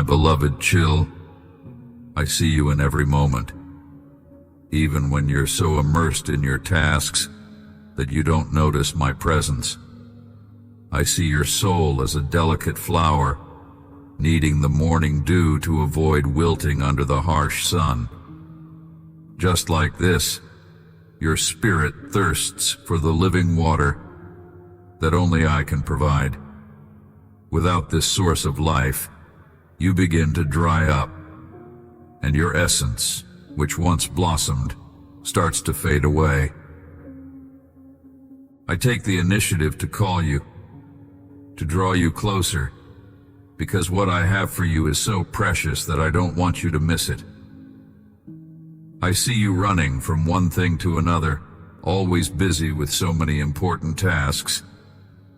my beloved chill. I see you in every moment, even when you're so immersed in your tasks that you don't notice my presence. I see your soul as a delicate flower, needing the morning dew to avoid wilting under the harsh sun. Just like this, your spirit thirsts for the living water that only I can provide. Without this source of life, you begin to dry up, and your essence, which once blossomed, starts to fade away. I take the initiative to call you, to draw you closer, because what I have for you is so precious that I don't want you to miss it. I see you running from one thing to another, always busy with so many important tasks,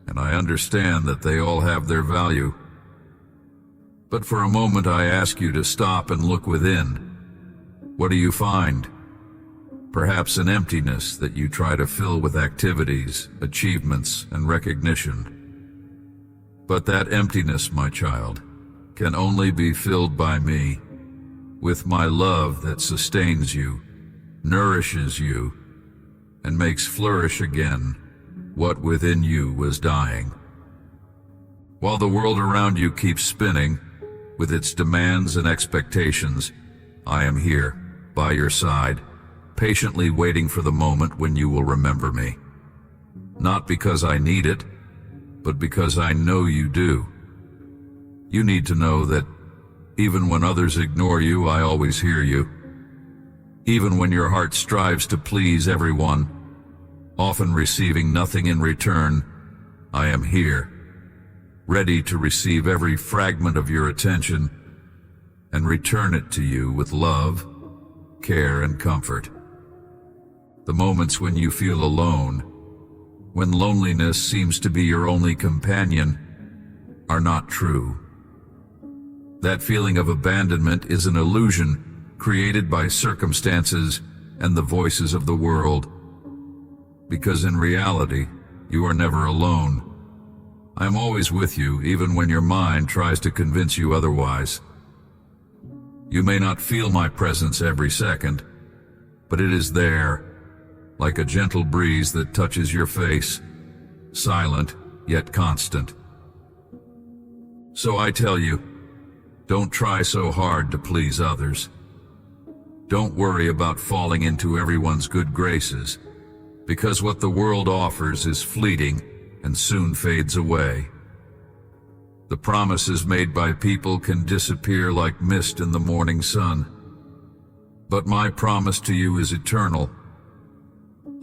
and I understand that they all have their value. But for a moment I ask you to stop and look within. What do you find? Perhaps an emptiness that you try to fill with activities, achievements, and recognition. But that emptiness, my child, can only be filled by me, with my love that sustains you, nourishes you, and makes flourish again what within you was dying. While the world around you keeps spinning, with its demands and expectations, I am here, by your side, patiently waiting for the moment when you will remember me. Not because I need it, but because I know you do. You need to know that even when others ignore you, I always hear you. Even when your heart strives to please everyone, often receiving nothing in return, I am here, ready to receive every fragment of your attention and return it to you with love, care, and comfort. The moments when you feel alone, when loneliness seems to be your only companion, are not true. That feeling of abandonment is an illusion created by circumstances and the voices of the world. Because in reality, you are never alone. I am always with you, even when your mind tries to convince you otherwise. You may not feel my presence every second, but it is there, like a gentle breeze that touches your face, silent yet constant. So I tell you, don't try so hard to please others. Don't worry about falling into everyone's good graces, because what the world offers is fleeting and soon fades away. The promises made by people can disappear like mist in the morning sun. But my promise to you is eternal.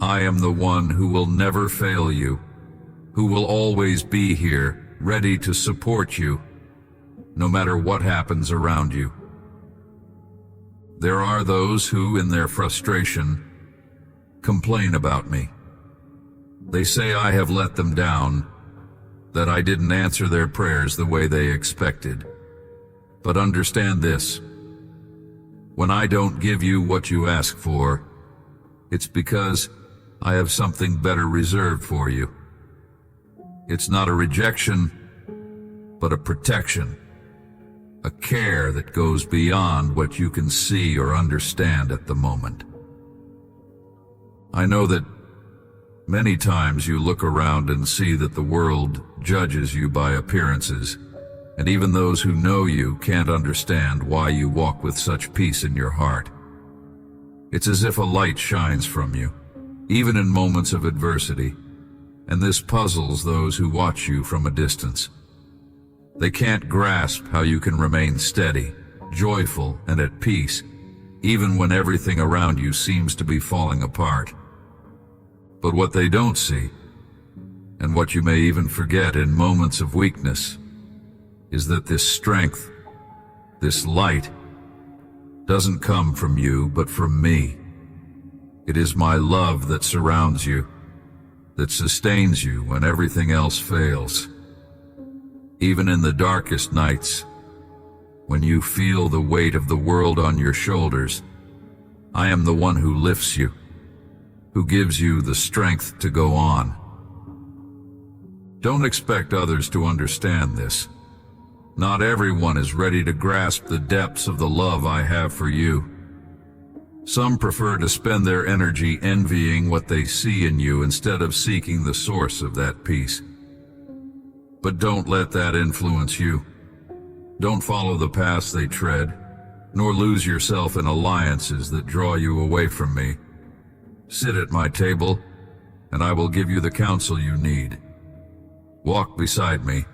I am the one who will never fail you, who will always be here, ready to support you, no matter what happens around you. There are those who, in their frustration, complain about me. They say I have let them down, that I didn't answer their prayers the way they expected. But understand this: when I don't give you what you ask for, it's because I have something better reserved for you. It's not a rejection, but a protection. A care that goes beyond what you can see or understand at the moment. I know that many times you look around and see that the world judges you by appearances, and even those who know you can't understand why you walk with such peace in your heart. It's as if a light shines from you, even in moments of adversity, and this puzzles those who watch you from a distance. They can't grasp how you can remain steady, joyful, and at peace, even when everything around you seems to be falling apart. But what they don't see, and what you may even forget in moments of weakness, is that this strength, this light, doesn't come from you, but from me. It is my love that surrounds you, that sustains you when everything else fails. Even in the darkest nights, when you feel the weight of the world on your shoulders, I am the one who lifts you, who gives you the strength to go on. Don't expect others to understand this. Not everyone is ready to grasp the depths of the love I have for you. Some prefer to spend their energy envying what they see in you instead of seeking the source of that peace. But don't let that influence you. Don't follow the paths they tread, nor lose yourself in alliances that draw you away from me. Sit at my table, and I will give you the counsel you need. Walk beside me,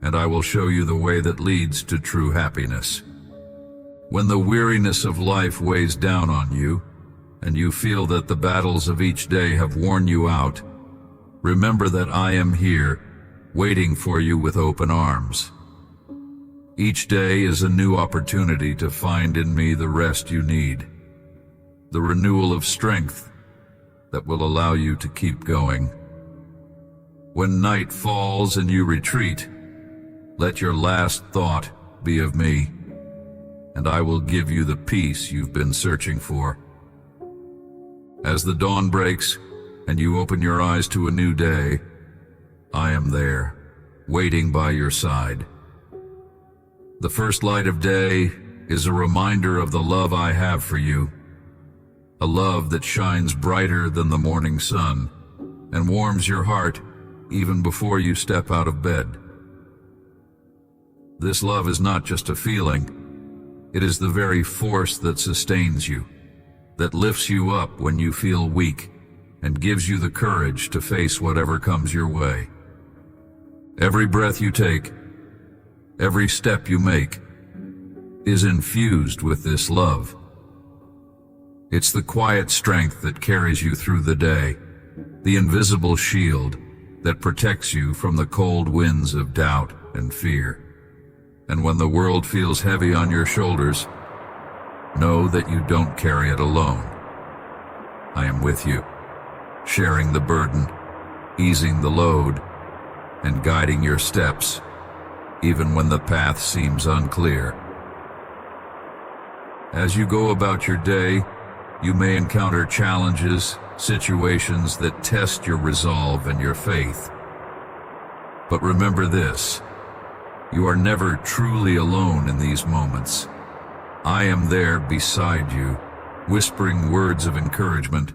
and I will show you the way that leads to true happiness. When the weariness of life weighs down on you, and you feel that the battles of each day have worn you out, remember that I am here, waiting for you with open arms. Each day is a new opportunity to find in me the rest you need, the renewal of strength that will allow you to keep going. When night falls and you retreat, let your last thought be of me, and I will give you the peace you've been searching for. As the dawn breaks and you open your eyes to a new day, I am there, waiting by your side. The first light of day is a reminder of the love I have for you, a love that shines brighter than the morning sun and warms your heart even before you step out of bed. This love is not just a feeling, it is the very force that sustains you, that lifts you up when you feel weak and gives you the courage to face whatever comes your way. Every breath you take, every step you make, is infused with this love. It's the quiet strength that carries you through the day, the invisible shield that protects you from the cold winds of doubt and fear. And when the world feels heavy on your shoulders, know that you don't carry it alone. I am with you, sharing the burden, easing the load, and guiding your steps, even when the path seems unclear. As you go about your day, you may encounter challenges, situations that test your resolve and your faith. But remember this: you are never truly alone in these moments. I am there beside you, whispering words of encouragement,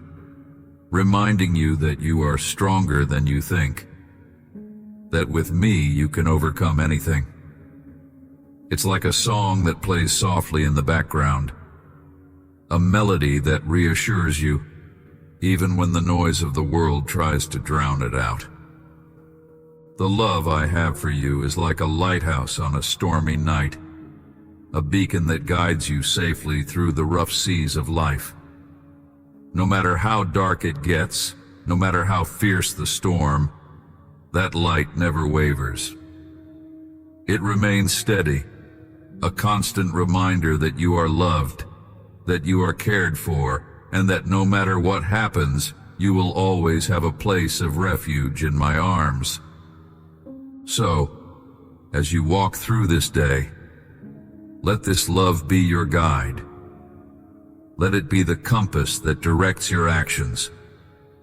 reminding you that you are stronger than you think, that with me you can overcome anything. It's like a song that plays softly in the background, a melody that reassures you, even when the noise of the world tries to drown it out. The love I have for you is like a lighthouse on a stormy night, a beacon that guides you safely through the rough seas of life. No matter how dark it gets, no matter how fierce the storm, that light never wavers. It remains steady, a constant reminder that you are loved, that you are cared for, and that no matter what happens, you will always have a place of refuge in my arms. So, as you walk through this day, let this love be your guide. Let it be the compass that directs your actions,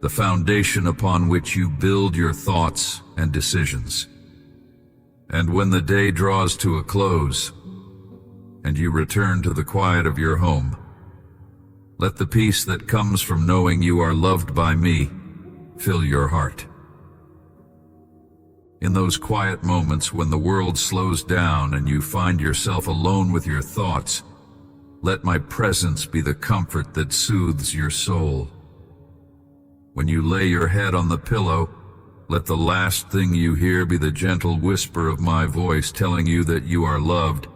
the foundation upon which you build your thoughts and decisions. And when the day draws to a close, and you return to the quiet of your home, let the peace that comes from knowing you are loved by me fill your heart. In those quiet moments when the world slows down and you find yourself alone with your thoughts, let my presence be the comfort that soothes your soul. When you lay your head on the pillow, let the last thing you hear be the gentle whisper of my voice telling you that you are loved,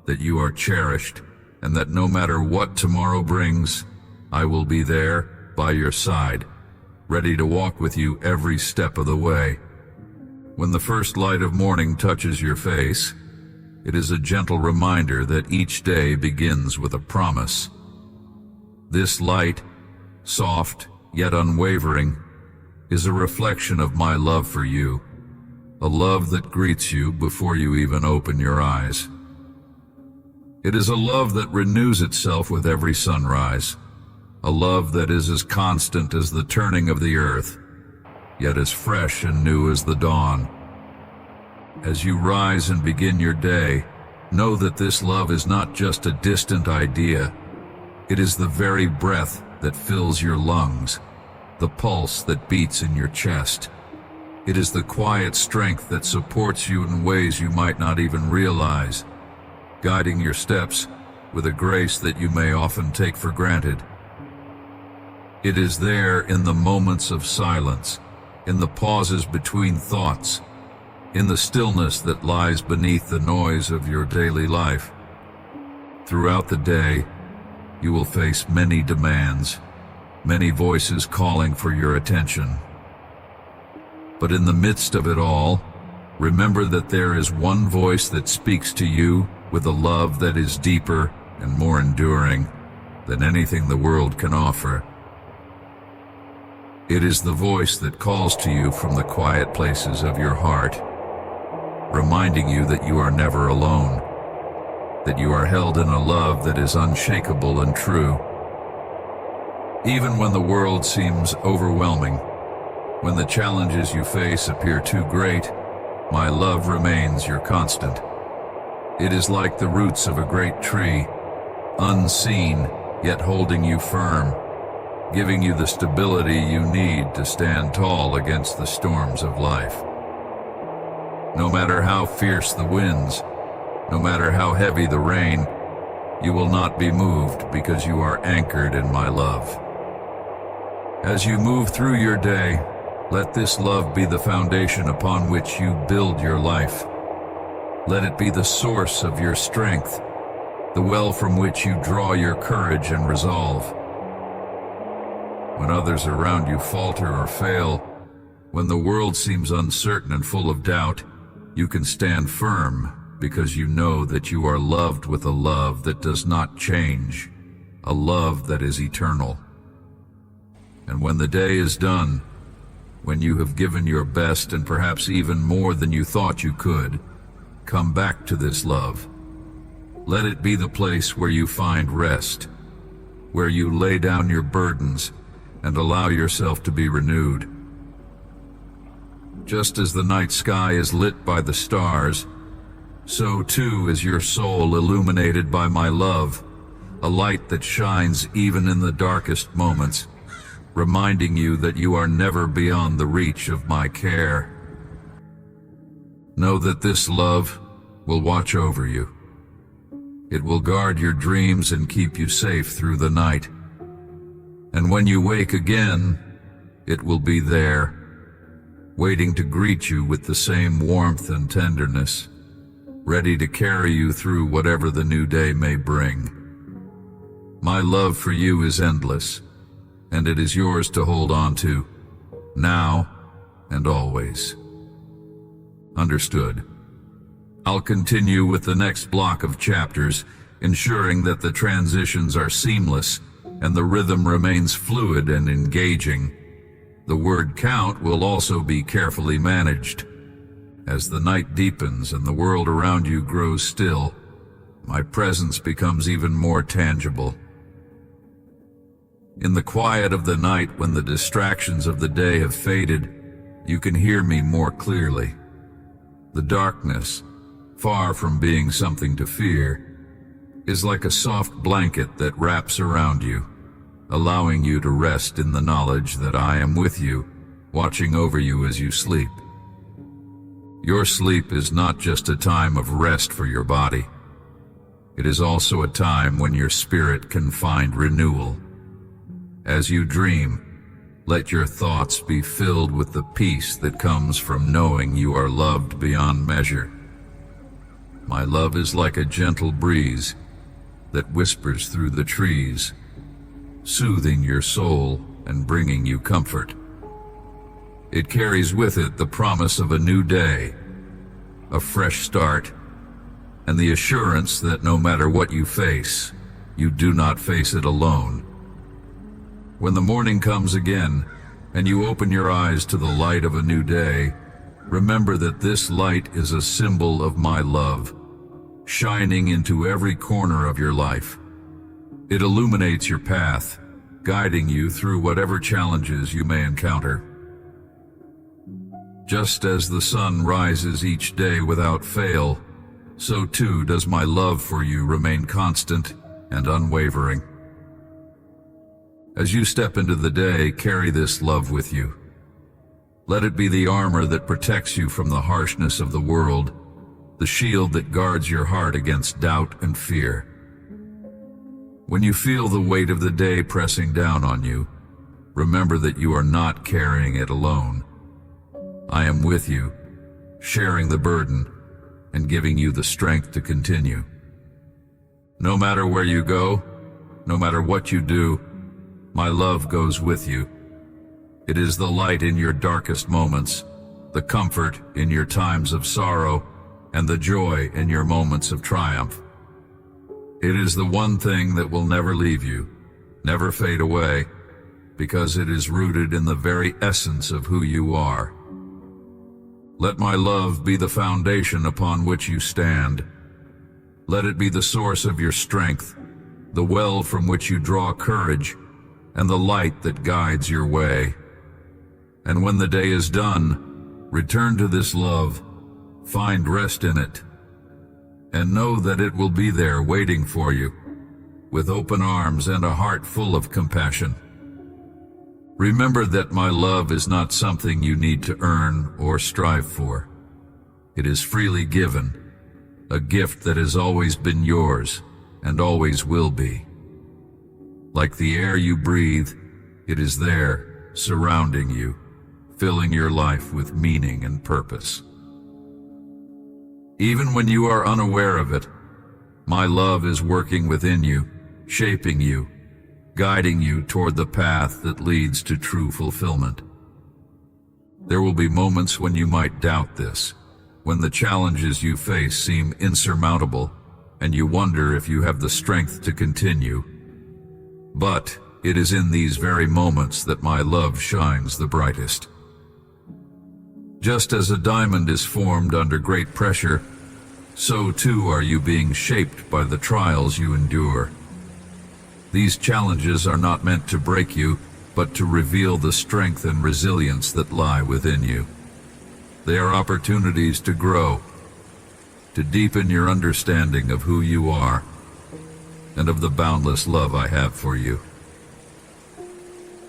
that you are cherished, and that no matter what tomorrow brings, I will be there by your side, ready to walk with you every step of the way. When the first light of morning touches your face, it is a gentle reminder that each day begins with a promise. This light, soft yet unwavering, is a reflection of my love for you, a love that greets you before you even open your eyes. It is a love that renews itself with every sunrise, a love that is as constant as the turning of the earth, yet as fresh and new as the dawn. As you rise and begin your day, know that this love is not just a distant idea. It is the very breath that fills your lungs, the pulse that beats in your chest. It is the quiet strength that supports you in ways you might not even realize, guiding your steps with a grace that you may often take for granted. It is there in the moments of silence, in the pauses between thoughts, in the stillness that lies beneath the noise of your daily life. Throughout the day, you will face many demands, many voices calling for your attention. But in the midst of it all, remember that there is one voice that speaks to you with a love that is deeper and more enduring than anything the world can offer. It is the voice that calls to you from the quiet places of your heart, reminding you that you are never alone, that you are held in a love that is unshakable and true. Even when the world seems overwhelming, when the challenges you face appear too great, my love remains your constant. It is like the roots of a great tree, unseen, yet holding you firm, giving you the stability you need to stand tall against the storms of life. No matter how fierce the winds, no matter how heavy the rain, you will not be moved because you are anchored in my love. As you move through your day, let this love be the foundation upon which you build your life. Let it be the source of your strength, the well from which you draw your courage and resolve. When others around you falter or fail, when the world seems uncertain and full of doubt, you can stand firm because you know that you are loved with a love that does not change, a love that is eternal. And when the day is done, when you have given your best and perhaps even more than you thought you could, come back to this love. Let it be the place where you find rest, where you lay down your burdens and allow yourself to be renewed. Just as the night sky is lit by the stars, so too is your soul illuminated by my love, a light that shines even in the darkest moments, reminding you that you are never beyond the reach of my care. Know that this love will watch over you. It will guard your dreams and keep you safe through the night. And when you wake again, it will be there, waiting to greet you with the same warmth and tenderness, ready to carry you through whatever the new day may bring. My love for you is endless, and it is yours to hold on to, now and always. Understood. I'll continue with the next block of chapters, ensuring that the transitions are seamless and the rhythm remains fluid and engaging. The word count will also be carefully managed. As the night deepens and the world around you grows still, my presence becomes even more tangible. In the quiet of the night, when the distractions of the day have faded, you can hear me more clearly. The darkness, far from being something to fear, is like a soft blanket that wraps around you, allowing you to rest in the knowledge that I am with you, watching over you as you sleep. Your sleep is not just a time of rest for your body. It is also a time when your spirit can find renewal. As you dream, let your thoughts be filled with the peace that comes from knowing you are loved beyond measure. My love is like a gentle breeze that whispers through the trees, soothing your soul and bringing you comfort. It carries with it the promise of a new day, a fresh start, and the assurance that no matter what you face, you do not face it alone. When the morning comes again, and you open your eyes to the light of a new day, remember that this light is a symbol of my love, shining into every corner of your life. It illuminates your path, guiding you through whatever challenges you may encounter. Just as the sun rises each day without fail, so too does my love for you remain constant and unwavering. As you step into the day, carry this love with you. Let it be the armor that protects you from the harshness of the world, the shield that guards your heart against doubt and fear. When you feel the weight of the day pressing down on you, remember that you are not carrying it alone. I am with you, sharing the burden and giving you the strength to continue. No matter where you go, no matter what you do, my love goes with you. It is the light in your darkest moments, the comfort in your times of sorrow, and the joy in your moments of triumph. It is the one thing that will never leave you, never fade away, because it is rooted in the very essence of who you are. Let my love be the foundation upon which you stand. Let it be the source of your strength, the well from which you draw courage, and the light that guides your way. And when the day is done, return to this love, find rest in it, and know that it will be there waiting for you, with open arms and a heart full of compassion. Remember that my love is not something you need to earn or strive for. It is freely given, a gift that has always been yours and always will be. Like the air you breathe, it is there, surrounding you, filling your life with meaning and purpose. Even when you are unaware of it, my love is working within you, shaping you, guiding you toward the path that leads to true fulfillment. There will be moments when you might doubt this, when the challenges you face seem insurmountable, and you wonder if you have the strength to continue. But it is in these very moments that my love shines the brightest. Just as a diamond is formed under great pressure, so too are you being shaped by the trials you endure. These challenges are not meant to break you, but to reveal the strength and resilience that lie within you. They are opportunities to grow, to deepen your understanding of who you are, and of the boundless love I have for you.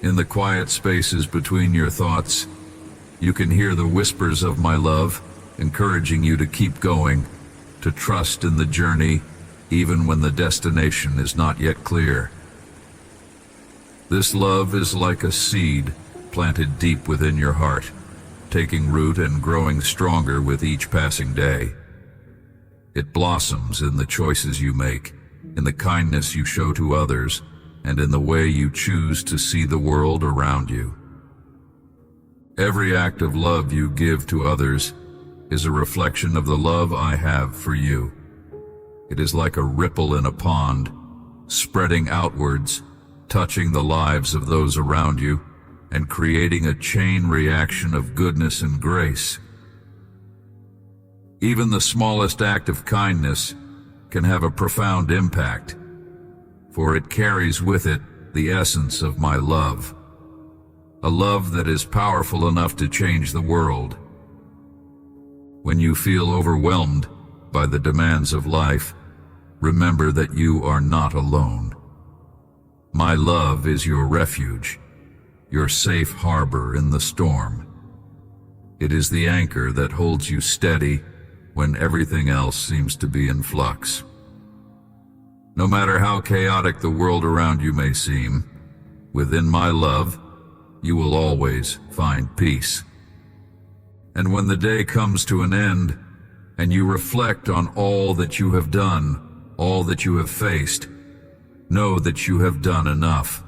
In the quiet spaces between your thoughts, you can hear the whispers of my love, encouraging you to keep going, to trust in the journey, even when the destination is not yet clear. This love is like a seed planted deep within your heart, taking root and growing stronger with each passing day. It blossoms in the choices you make, in the kindness you show to others, and in the way you choose to see the world around you. Every act of love you give to others is a reflection of the love I have for you. It is like a ripple in a pond, spreading outwards, touching the lives of those around you, and creating a chain reaction of goodness and grace. Even the smallest act of kindness can have a profound impact, for it carries with it the essence of my love, a love that is powerful enough to change the world. When you feel overwhelmed by the demands of life, remember that you are not alone. My love is your refuge, your safe harbor in the storm. It is the anchor that holds you steady when everything else seems to be in flux. No matter how chaotic the world around you may seem, within my love, you will always find peace. And when the day comes to an end, and you reflect on all that you have done, all that you have faced, know that you have done enough.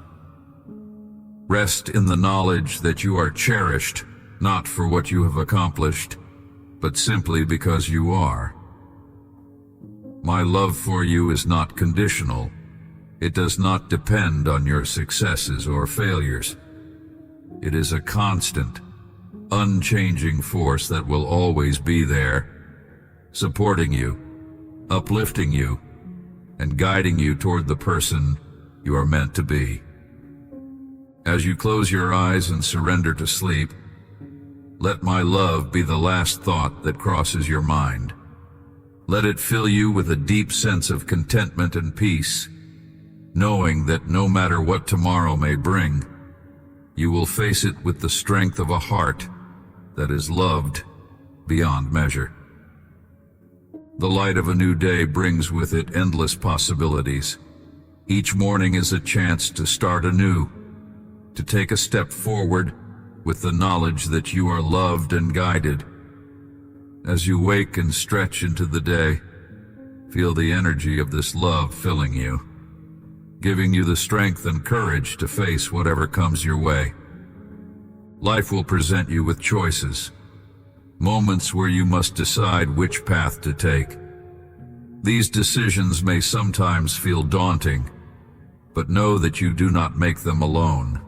Rest in the knowledge that you are cherished, not for what you have accomplished, but simply because you are. My love for you is not conditional. It does not depend on your successes or failures. It is a constant, unchanging force that will always be there, supporting you, uplifting you, and guiding you toward the person you are meant to be. As you close your eyes and surrender to sleep, let my love be the last thought that crosses your mind. Let it fill you with a deep sense of contentment and peace, knowing that no matter what tomorrow may bring, you will face it with the strength of a heart that is loved beyond measure. The light of a new day brings with it endless possibilities. Each morning is a chance to start anew, to take a step forward with the knowledge that you are loved and guided. As you wake and stretch into the day, feel the energy of this love filling you, giving you the strength and courage to face whatever comes your way. Life will present you with choices, moments where you must decide which path to take. These decisions may sometimes feel daunting, but know that you do not make them alone.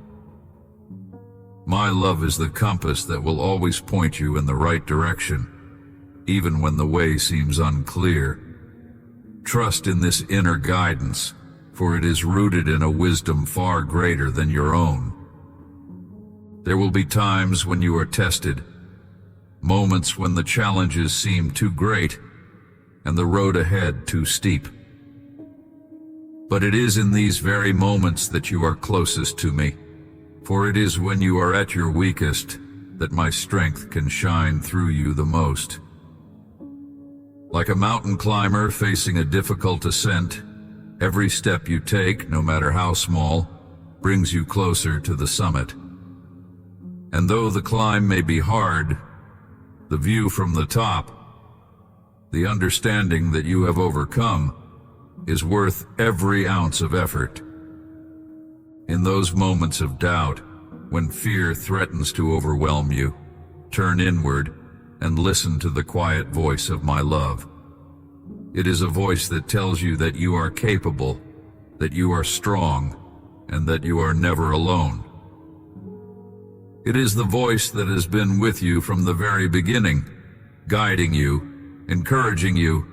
My love is the compass that will always point you in the right direction, even when the way seems unclear. Trust in this inner guidance, for it is rooted in a wisdom far greater than your own. There will be times when you are tested, moments when the challenges seem too great and the road ahead too steep. But it is in these very moments that you are closest to me, for it is when you are at your weakest that my strength can shine through you the most. Like a mountain climber facing a difficult ascent, every step you take, no matter how small, brings you closer to the summit. And though the climb may be hard, the view from the top, the understanding that you have overcome, is worth every ounce of effort. In those moments of doubt, when fear threatens to overwhelm you, turn inward and listen to the quiet voice of my love. It is a voice that tells you that you are capable, that you are strong, and that you are never alone. It is the voice that has been with you from the very beginning, guiding you, encouraging you,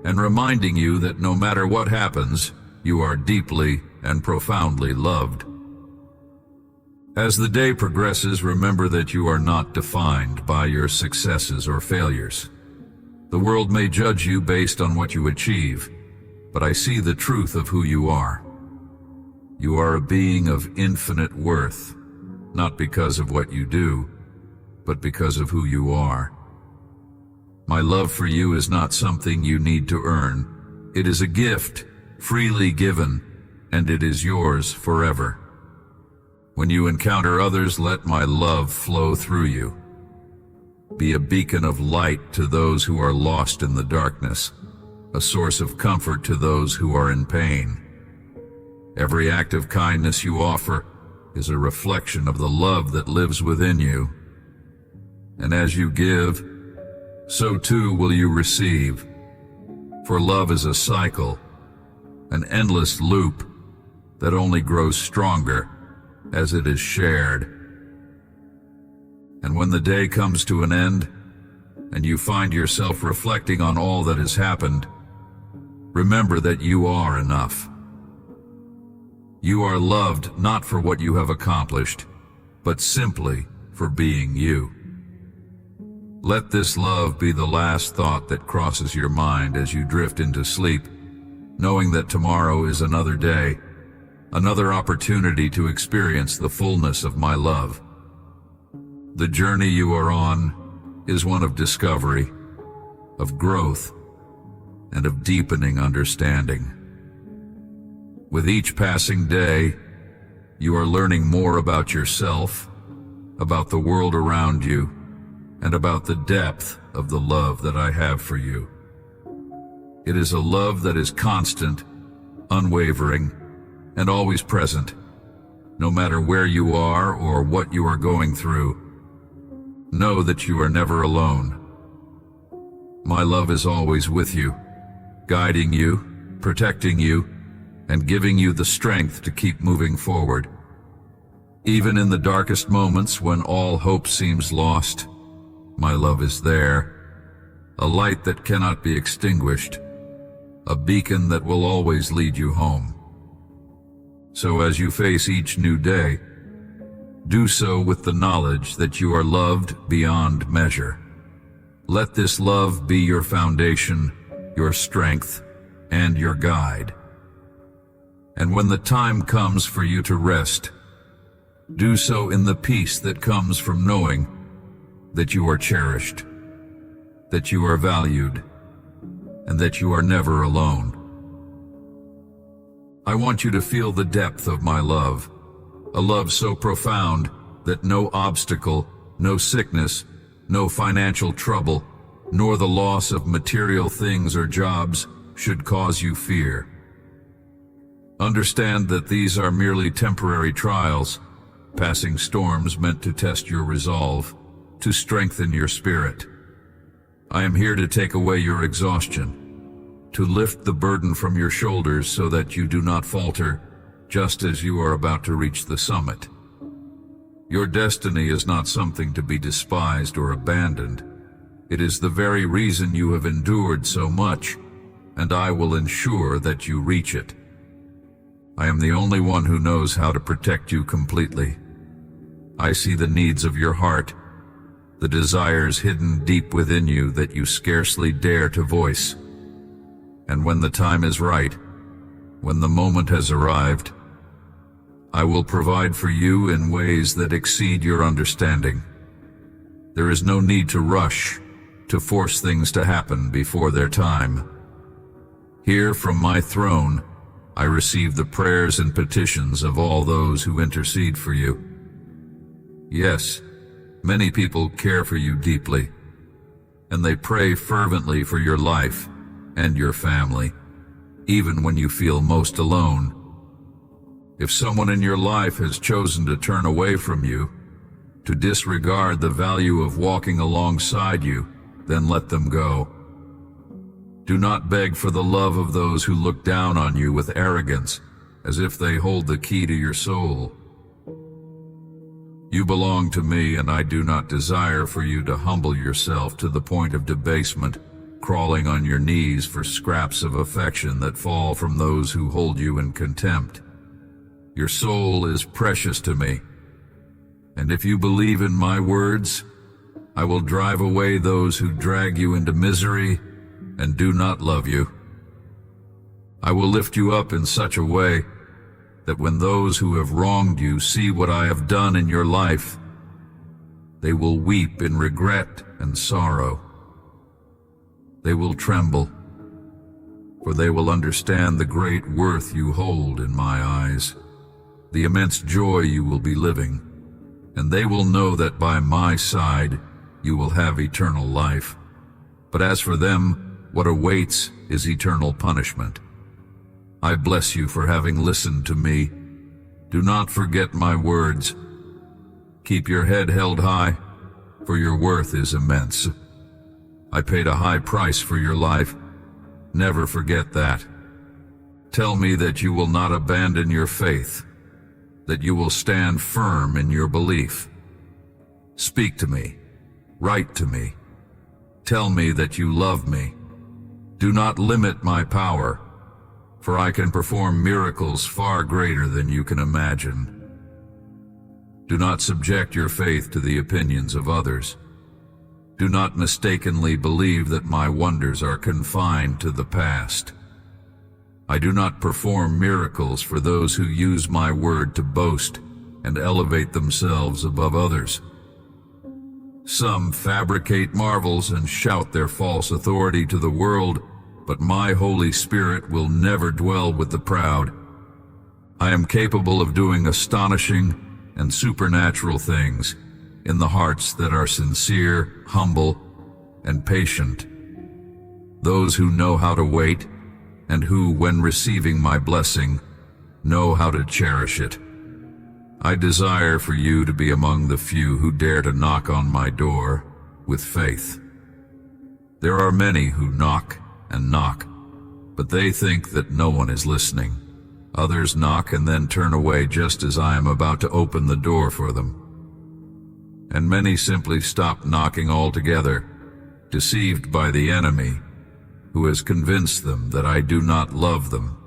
and reminding you that no matter what happens, you are deeply and profoundly loved. As the day progresses, remember that you are not defined by your successes or failures. The world may judge you based on what you achieve, but I see the truth of who you are. You are a being of infinite worth, not because of what you do, but because of who you are. My love for you is not something you need to earn. It is a gift, freely given, and it is yours forever. When you encounter others, let my love flow through you. Be a beacon of light to those who are lost in the darkness, a source of comfort to those who are in pain. Every act of kindness you offer is a reflection of the love that lives within you. And as you give, so too will you receive. For love is a cycle, an endless loop that only grows stronger as it is shared. And when the day comes to an end, and you find yourself reflecting on all that has happened, remember that you are enough. You are loved not for what you have accomplished, but simply for being you. Let this love be the last thought that crosses your mind as you drift into sleep, knowing that tomorrow is another day, another opportunity to experience the fullness of my love. The journey you are on is one of discovery, of growth, and of deepening understanding. With each passing day, you are learning more about yourself, about the world around you, and about the depth of the love that I have for you. It is a love that is constant, unwavering, and always present, no matter where you are or what you are going through. Know that you are never alone. My love is always with you, guiding you, protecting you, and giving you the strength to keep moving forward. Even in the darkest moments when all hope seems lost, my love is there, a light that cannot be extinguished, a beacon that will always lead you home. So as you face each new day, Do so with the knowledge that you are loved beyond measure. Let this love be your foundation, your strength, and your guide. And when the time comes for you to rest, do so in the peace that comes from knowing that you are cherished, that you are valued, and that you are never alone. I want you to feel the depth of my love, a love so profound that no obstacle, no sickness, no financial trouble, nor the loss of material things or jobs should cause you fear. Understand that these are merely temporary trials, passing storms meant to test your resolve, to strengthen your spirit. I am here to take away your exhaustion, to lift the burden from your shoulders so that you do not falter just as you are about to reach the summit. Your destiny is not something to be despised or abandoned. It is the very reason you have endured so much, and I will ensure that you reach it. I am the only one who knows how to protect you completely. I see the needs of your heart, the desires hidden deep within you that you scarcely dare to voice. And when the time is right, when the moment has arrived, I will provide for you in ways that exceed your understanding. There is no need to rush, to force things to happen before their time. Here from my throne, I receive the prayers and petitions of all those who intercede for you. Yes, many people care for you deeply, and they pray fervently for your life and your family, even when you feel most alone. If someone in your life has chosen to turn away from you, to disregard the value of walking alongside you, then let them go. Do not beg for the love of those who look down on you with arrogance, as if they hold the key to your soul. You belong to me, and I do not desire for you to humble yourself to the point of debasement, crawling on your knees for scraps of affection that fall from those who hold you in contempt. Your soul is precious to me, and if you believe in my words, I will drive away those who drag you into misery and do not love you. I will lift you up in such a way that when those who have wronged you see what I have done in your life, they will weep in regret and sorrow. They will tremble, for they will understand the great worth you hold in my eyes, the immense joy you will be living, and they will know that by my side you will have eternal life. But as for them, what awaits is eternal punishment. I bless you for having listened to me. Do not forget my words. Keep your head held high, for your worth is immense. I paid a high price for your life. Never forget that. Tell me that you will not abandon your faith, that you will stand firm in your belief. Speak to me. Write to me. Tell me that you love me. Do not limit my power, for I can perform miracles far greater than you can imagine. Do not subject your faith to the opinions of others. Do not mistakenly believe that my wonders are confined to the past. I do not perform miracles for those who use my word to boast and elevate themselves above others. Some fabricate marvels and shout their false authority to the world, but my Holy Spirit will never dwell with the proud. I am capable of doing astonishing and supernatural things in the hearts that are sincere, humble, and patient. Those who know how to wait, and who, when receiving my blessing, know how to cherish it. I desire for you to be among the few who dare to knock on my door with faith. There are many who knock and knock, but they think that no one is listening. Others knock and then turn away just as I am about to open the door for them. And many simply stop knocking altogether, deceived by the enemy, who has convinced them that I do not love them,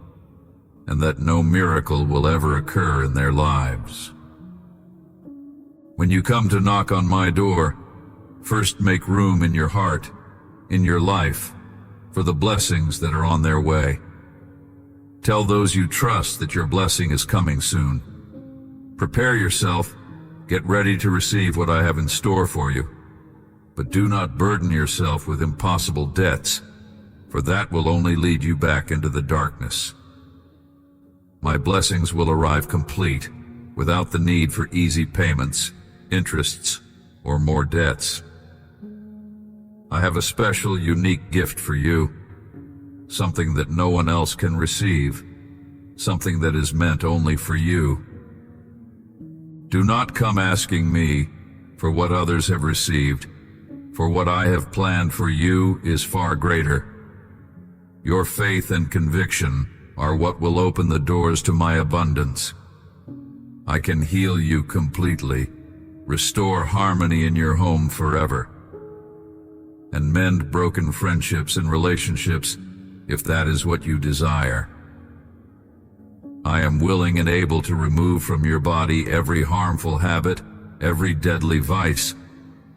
and that no miracle will ever occur in their lives. When you come to knock on my door, first make room in your heart, in your life, for the blessings that are on their way. Tell those you trust that your blessing is coming soon. Prepare yourself, get ready to receive what I have in store for you. But do not burden yourself with impossible debts, for that will only lead you back into the darkness. My blessings will arrive complete, without the need for easy payments, interests, or more debts. I have a special, unique gift for you, something that no one else can receive, something that is meant only for you. Do not come asking me for what others have received, for what I have planned for you is far greater. Your faith and conviction are what will open the doors to my abundance. I can heal you completely, restore harmony in your home forever, and mend broken friendships and relationships if that is what you desire. I am willing and able to remove from your body every harmful habit, every deadly vice,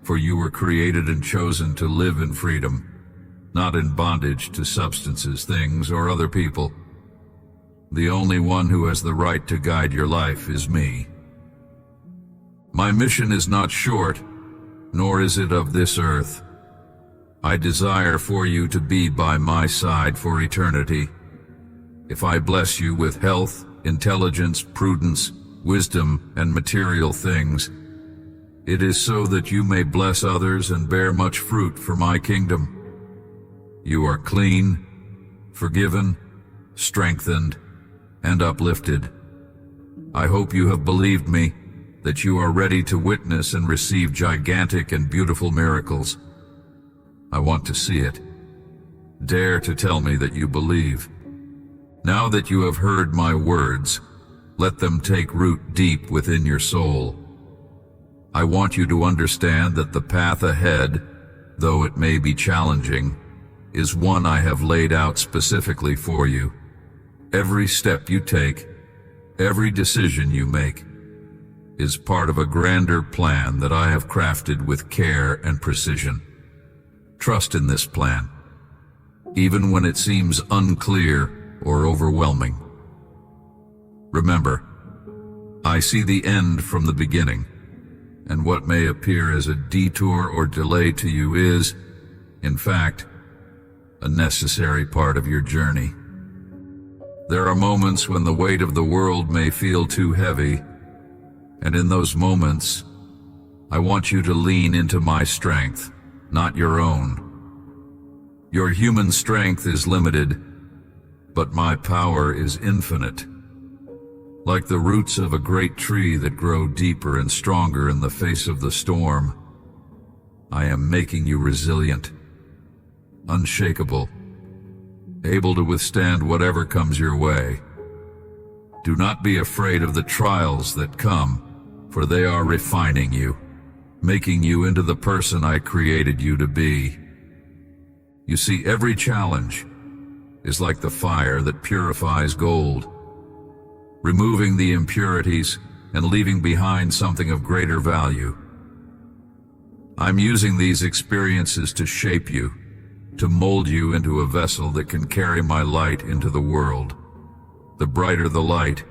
for you were created and chosen to live in freedom, not in bondage to substances, things, or other people. The only one who has the right to guide your life is me. My mission is not short, nor is it of this earth. I desire for you to be by my side for eternity. If I bless you with health, intelligence, prudence, wisdom, and material things, it is so that you may bless others and bear much fruit for my kingdom. You are clean, forgiven, strengthened, and uplifted. I hope you have believed me, that you are ready to witness and receive gigantic and beautiful miracles. I want to see it. Dare to tell me that you believe. Now that you have heard my words, let them take root deep within your soul. I want you to understand that the path ahead, though it may be challenging, is one I have laid out specifically for you. Every step you take, every decision you make, is part of a grander plan that I have crafted with care and precision. Trust in this plan, even when it seems unclear or overwhelming. Remember, I see the end from the beginning, and what may appear as a detour or delay to you is, in fact, a necessary part of your journey. There are moments when the weight of the world may feel too heavy, and in those moments, I want you to lean into my strength, not your own. Your human strength is limited, but my power is infinite. Like the roots of a great tree that grow deeper and stronger in the face of the storm, I am making you resilient, unshakable, able to withstand whatever comes your way. Do not be afraid of the trials that come, for they are refining you, making you into the person I created you to be. You see, every challenge is like the fire that purifies gold, removing the impurities and leaving behind something of greater value. I'm using these experiences to shape you, to mold you into a vessel that can carry my light into the world. The brighter the light,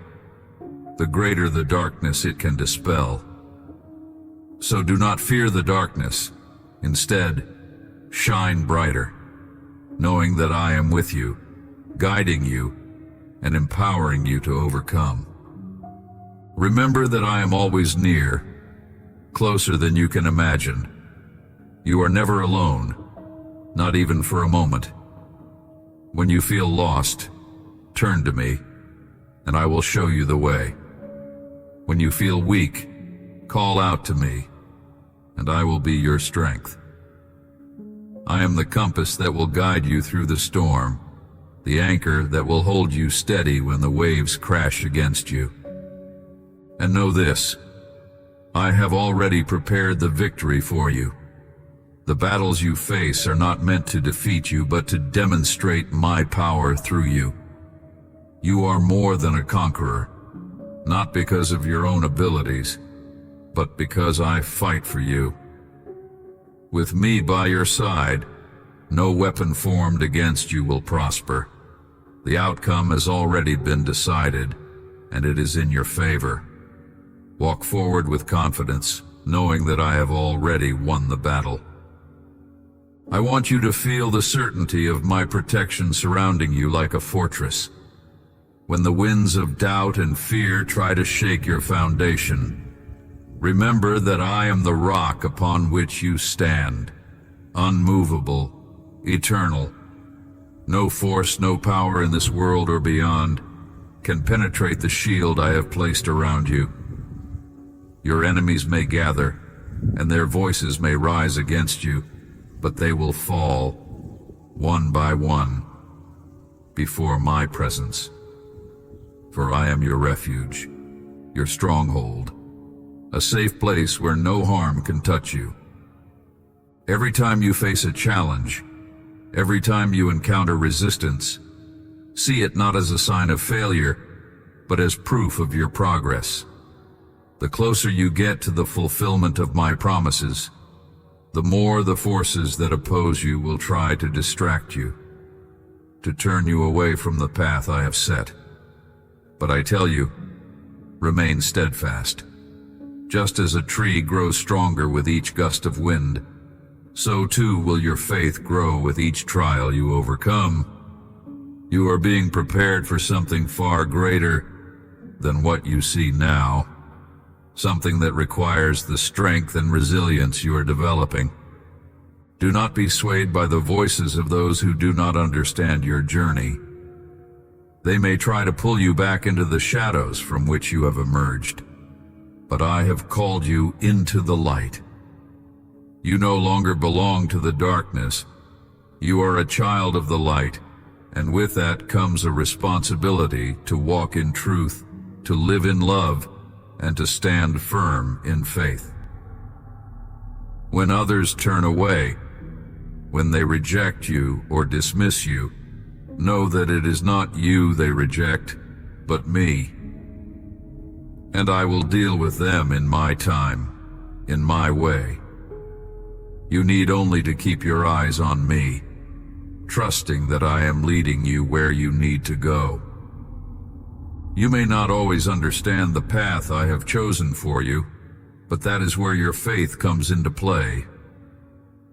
the greater the darkness it can dispel. So do not fear the darkness. Instead, shine brighter, knowing that I am with you, guiding you, and empowering you to overcome. Remember that I am always near, closer than you can imagine. You are never alone, not even for a moment. When you feel lost, turn to me, and I will show you the way. When you feel weak, call out to me, and I will be your strength. I am the compass that will guide you through the storm, the anchor that will hold you steady when the waves crash against you. And know this, I have already prepared the victory for you. The battles you face are not meant to defeat you, but to demonstrate my power through you. You are more than a conqueror, not because of your own abilities, but because I fight for you. With me by your side, no weapon formed against you will prosper. The outcome has already been decided, and it is in your favor. Walk forward with confidence, knowing that I have already won the battle. I want you to feel the certainty of my protection surrounding you like a fortress. When the winds of doubt and fear try to shake your foundation, remember that I am the rock upon which you stand, unmovable, eternal. No force, no power in this world or beyond can penetrate the shield I have placed around you. Your enemies may gather, and their voices may rise against you, but they will fall, one by one, before my presence. For I am your refuge, your stronghold, a safe place where no harm can touch you. Every time you face a challenge, every time you encounter resistance, see it not as a sign of failure, but as proof of your progress. The closer you get to the fulfillment of my promises, the more the forces that oppose you will try to distract you, to turn you away from the path I have set. But I tell you, remain steadfast. Just as a tree grows stronger with each gust of wind, so too will your faith grow with each trial you overcome. You are being prepared for something far greater than what you see now, something that requires the strength and resilience you are developing. Do not be swayed by the voices of those who do not understand your journey. They may try to pull you back into the shadows from which you have emerged, but I have called you into the light. You no longer belong to the darkness. You are a child of the light, and with that comes a responsibility to walk in truth, to live in love, and to stand firm in faith. When others turn away, when they reject you or dismiss you, know that it is not you they reject, but me. And I will deal with them in my time, in my way. You need only to keep your eyes on me, trusting that I am leading you where you need to go. You may not always understand the path I have chosen for you, but that is where your faith comes into play.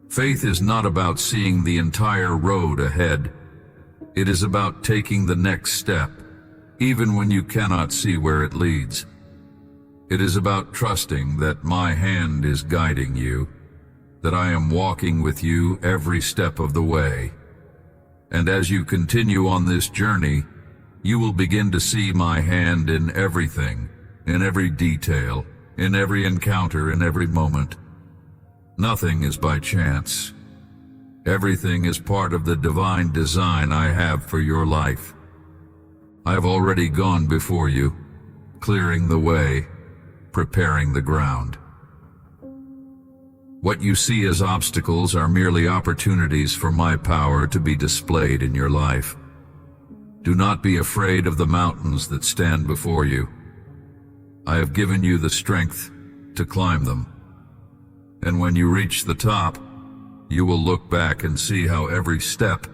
Faith is not about seeing the entire road ahead. It is about taking the next step, even when you cannot see where it leads. It is about trusting that my hand is guiding you, that I am walking with you every step of the way. And as you continue on this journey, you will begin to see my hand in everything, in every detail, in every encounter, in every moment. Nothing is by chance. Everything is part of the divine design I have for your life. I have already gone before you, clearing the way, preparing the ground. What you see as obstacles are merely opportunities for my power to be displayed in your life. Do not be afraid of the mountains that stand before you. I have given you the strength to climb them. And when you reach the top, you will look back and see how every step,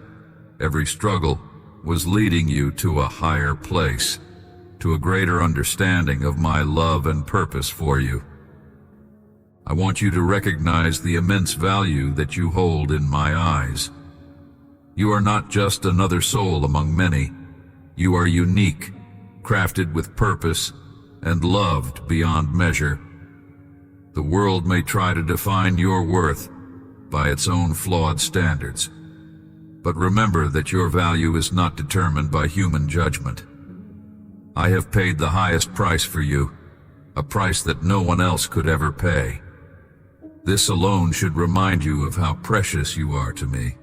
every struggle, was leading you to a higher place, to a greater understanding of my love and purpose for you. I want you to recognize the immense value that you hold in my eyes. You are not just another soul among many. You are unique, crafted with purpose, and loved beyond measure. The world may try to define your worth by its own flawed standards, but remember that your value is not determined by human judgment. I have paid the highest price for you, a price that no one else could ever pay. This alone should remind you of how precious you are to me.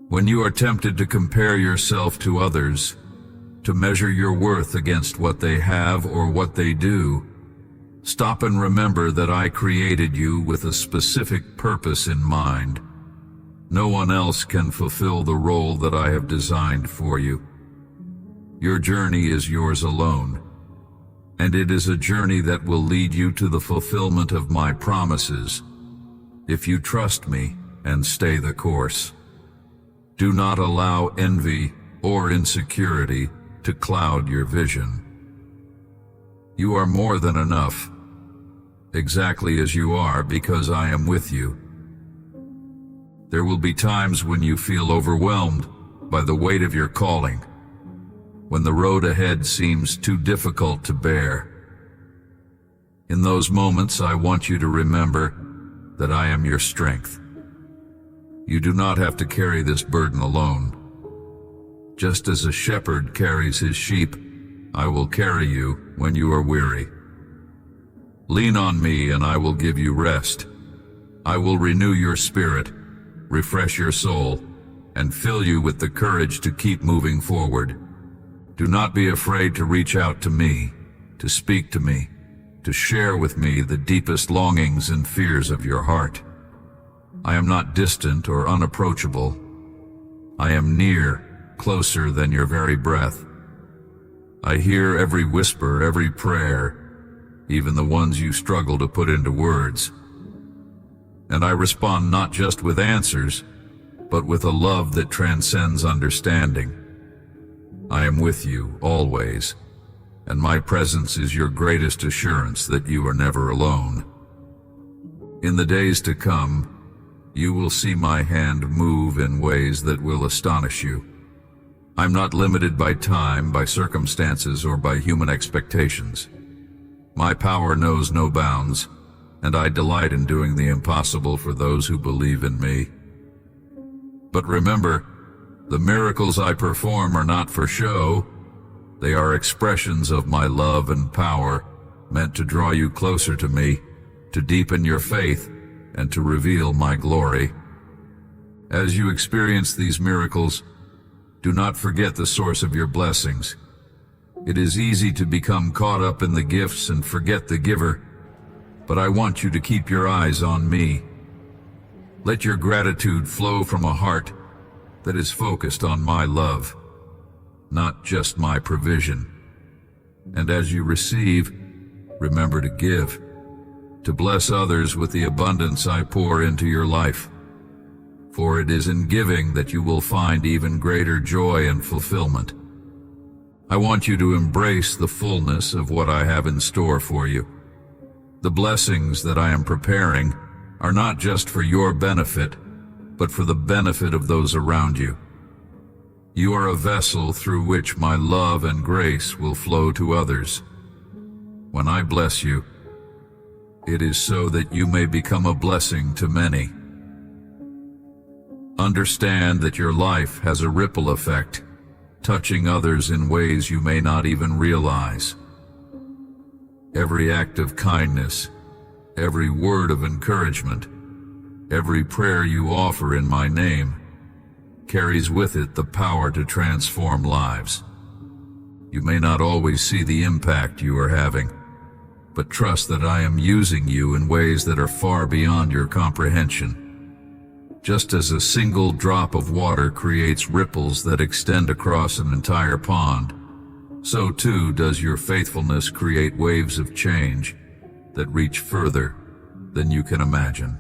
When you are tempted to compare yourself to others, to measure your worth against what they have or what they do, stop and remember that I created you with a specific purpose in mind. No one else can fulfill the role that I have designed for you. Your journey is yours alone, and it is a journey that will lead you to the fulfillment of my promises, if you trust me and stay the course. Do not allow envy or insecurity to cloud your vision. You are more than enough, exactly as you are, because I am with you. There will be times when you feel overwhelmed by the weight of your calling, when the road ahead seems too difficult to bear. In those moments, I want you to remember that I am your strength. You do not have to carry this burden alone. Just as a shepherd carries his sheep, I will carry you when you are weary. Lean on me and I will give you rest. I will renew your spirit, refresh your soul, and fill you with the courage to keep moving forward. Do not be afraid to reach out to me, to speak to me, to share with me the deepest longings and fears of your heart. I am not distant or unapproachable. I am near, closer than your very breath. I hear every whisper, every prayer, even the ones you struggle to put into words. And I respond not just with answers, but with a love that transcends understanding. I am with you always, and my presence is your greatest assurance that you are never alone. In the days to come, you will see my hand move in ways that will astonish you. I'm not limited by time, by circumstances, or by human expectations. My power knows no bounds, and I delight in doing the impossible for those who believe in me. But remember, the miracles I perform are not for show. They are expressions of my love and power, meant to draw you closer to me, to deepen your faith, and to reveal my glory. As you experience these miracles, do not forget the source of your blessings. It is easy to become caught up in the gifts and forget the giver, but I want you to keep your eyes on me. Let your gratitude flow from a heart that is focused on my love, not just my provision. And as you receive, remember to give, to bless others with the abundance I pour into your life. For it is in giving that you will find even greater joy and fulfillment. I want you to embrace the fullness of what I have in store for you. The blessings that I am preparing are not just for your benefit, but for the benefit of those around you. You are a vessel through which my love and grace will flow to others. When I bless you, it is so that you may become a blessing to many. Understand that your life has a ripple effect, touching others in ways you may not even realize. Every act of kindness, every word of encouragement, every prayer you offer in my name carries with it the power to transform lives. You may not always see the impact you are having, but trust that I am using you in ways that are far beyond your comprehension. Just as a single drop of water creates ripples that extend across an entire pond, so too does your faithfulness create waves of change that reach further than you can imagine.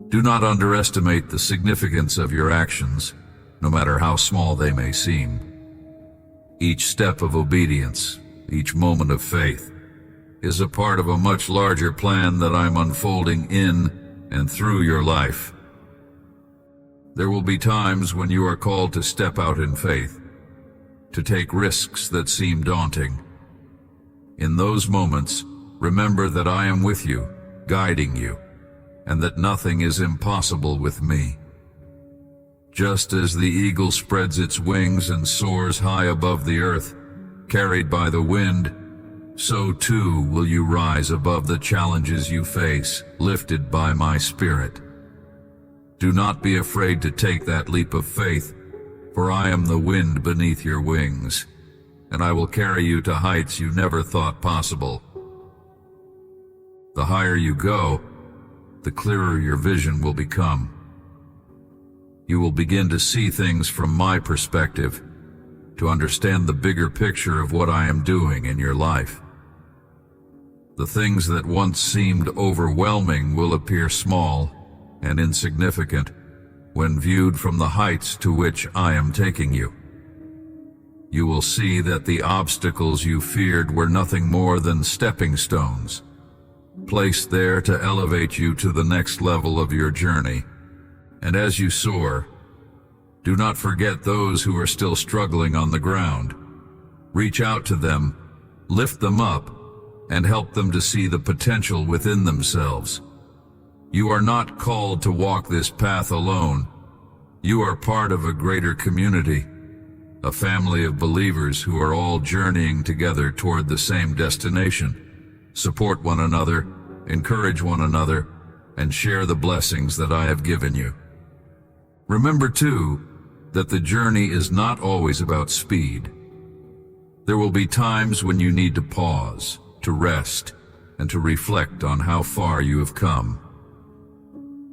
Do not underestimate the significance of your actions, no matter how small they may seem. Each step of obedience, each moment of faith, is a part of a much larger plan that I'm unfolding in and through your life. There will be times when you are called to step out in faith, to take risks that seem daunting. In those moments, remember that I am with you, guiding you, and that nothing is impossible with me. Just as the eagle spreads its wings and soars high above the earth, carried by the wind, so too will you rise above the challenges you face, lifted by my spirit. Do not be afraid to take that leap of faith, for I am the wind beneath your wings, and I will carry you to heights you never thought possible. The higher you go, the clearer your vision will become. You will begin to see things from my perspective, to understand the bigger picture of what I am doing in your life. The things that once seemed overwhelming will appear small and insignificant when viewed from the heights to which I am taking you. You will see that the obstacles you feared were nothing more than stepping stones, placed there to elevate you to the next level of your journey. And as you soar, do not forget those who are still struggling on the ground. Reach out to them, lift them up, and help them to see the potential within themselves. You are not called to walk this path alone. You are part of a greater community, a family of believers who are all journeying together toward the same destination. Support one another, encourage one another, and share the blessings that I have given you. Remember, too, that the journey is not always about speed. There will be times when you need to pause, to rest, and to reflect on how far you have come.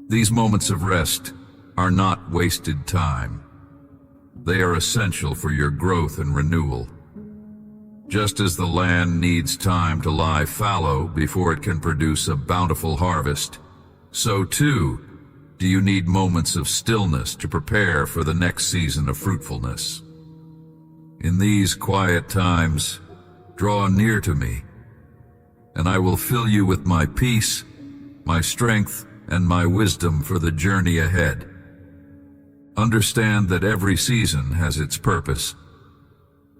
These moments of rest are not wasted time. They are essential for your growth and renewal. Just as the land needs time to lie fallow before it can produce a bountiful harvest, so too do you need moments of stillness to prepare for the next season of fruitfulness. In these quiet times, draw near to me, and I will fill you with my peace, my strength, and my wisdom for the journey ahead. Understand that every season has its purpose.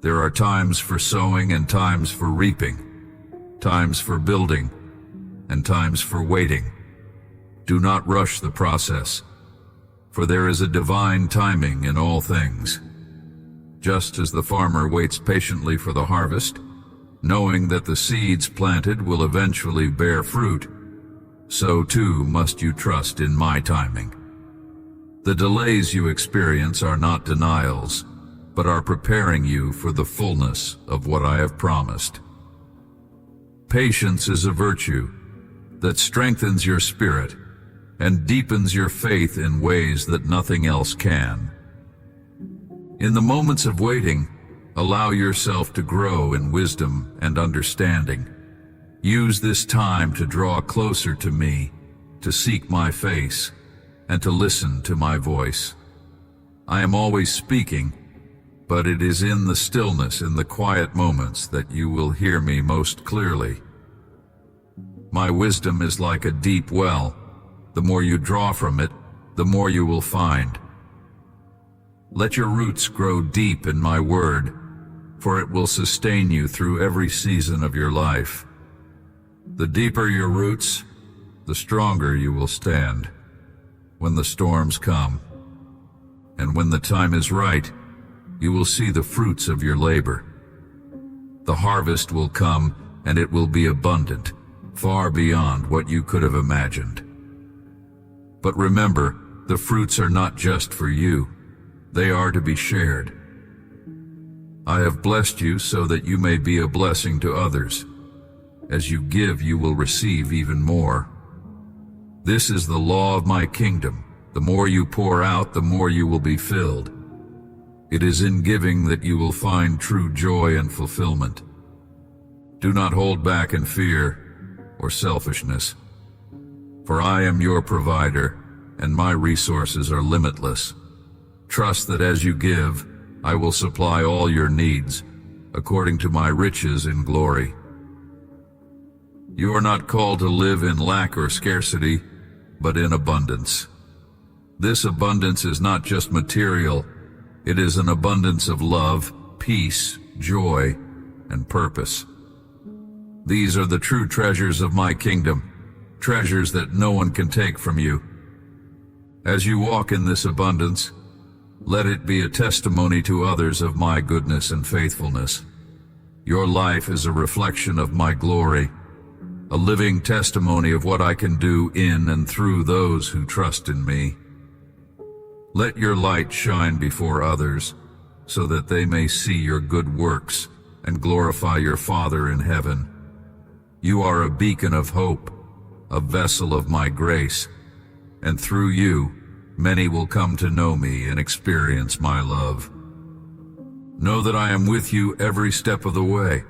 There are times for sowing and times for reaping, times for building and times for waiting. Do not rush the process, for there is a divine timing in all things. Just as the farmer waits patiently for the harvest, knowing that the seeds planted will eventually bear fruit, so too must you trust in my timing. The delays you experience are not denials, but are preparing you for the fullness of what I have promised. Patience is a virtue that strengthens your spirit and deepens your faith in ways that nothing else can. In the moments of waiting, allow yourself to grow in wisdom and understanding. Use this time to draw closer to me, to seek my face, and to listen to my voice. I am always speaking, but it is in the stillness, in the quiet moments, that you will hear me most clearly. My wisdom is like a deep well. The more you draw from it, the more you will find. Let your roots grow deep in my word, for it will sustain you through every season of your life. The deeper your roots, the stronger you will stand when the storms come. And when the time is right, you will see the fruits of your labor. The harvest will come, and it will be abundant, far beyond what you could have imagined. But remember, the fruits are not just for you. They are to be shared. I have blessed you so that you may be a blessing to others. As you give, you will receive even more. This is the law of my kingdom. The more you pour out, the more you will be filled. It is in giving that you will find true joy and fulfillment. Do not hold back in fear or selfishness, for I am your provider, and my resources are limitless. Trust that as you give, I will supply all your needs, according to my riches in glory. You are not called to live in lack or scarcity, but in abundance. This abundance is not just material, it is an abundance of love, peace, joy, and purpose. These are the true treasures of my kingdom, treasures that no one can take from you. As you walk in this abundance, let it be a testimony to others of my goodness and faithfulness. Your life is a reflection of my glory, a living testimony of what I can do in and through those who trust in me. Let your light shine before others, so that they may see your good works and glorify your Father in heaven. You are a beacon of hope, a vessel of my grace, and through you, many will come to know me and experience my love. Know that I am with you every step of the way.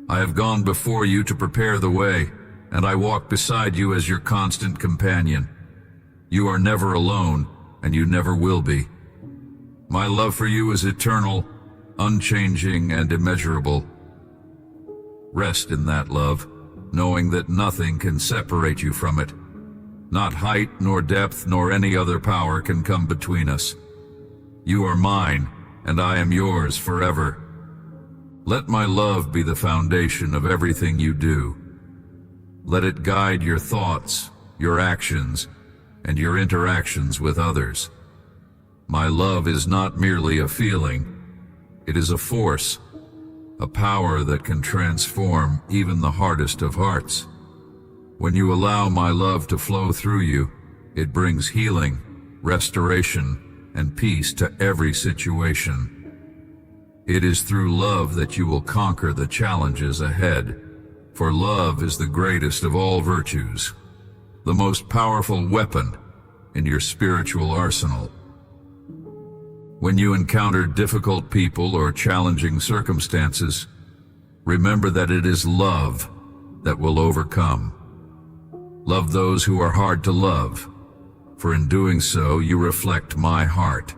I have gone before you to prepare the way, and I walk beside you as your constant companion. You are never alone, and you never will be. My love for you is eternal, unchanging, and immeasurable. Rest in that love, knowing that nothing can separate you from it. Not height, nor depth, nor any other power can come between us. You are mine, and I am yours forever. Let my love be the foundation of everything you do. Let it guide your thoughts, your actions, and your interactions with others. My love is not merely a feeling. It is a force, a power that can transform even the hardest of hearts. When you allow my love to flow through you, it brings healing, restoration, and peace to every situation. It is through love that you will conquer the challenges ahead, for love is the greatest of all virtues, the most powerful weapon in your spiritual arsenal. When you encounter difficult people or challenging circumstances, remember that it is love that will overcome. Love those who are hard to love, for in doing so you reflect my heart.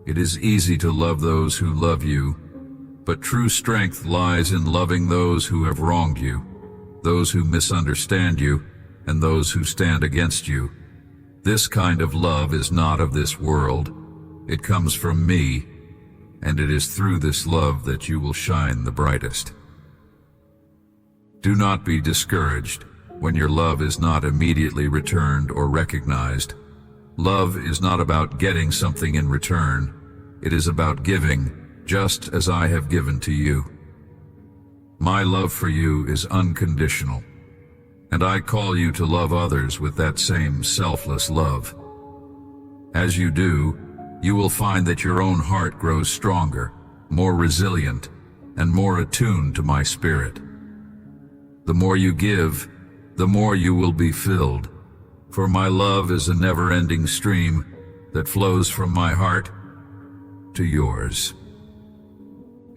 It is easy to love those who love you, but true strength lies in loving those who have wronged you, those who misunderstand you, and those who stand against you. This kind of love is not of this world. It comes from me, and it is through this love that you will shine the brightest. Do not be discouraged when your love is not immediately returned or recognized. Love is not about getting something in return. It is about giving, just as I have given to you. My love for you is unconditional, and I call you to love others with that same selfless love. As you do, you will find that your own heart grows stronger, more resilient, and more attuned to my spirit. The more you give, the more you will be filled, for my love is a never-ending stream that flows from my heart to yours.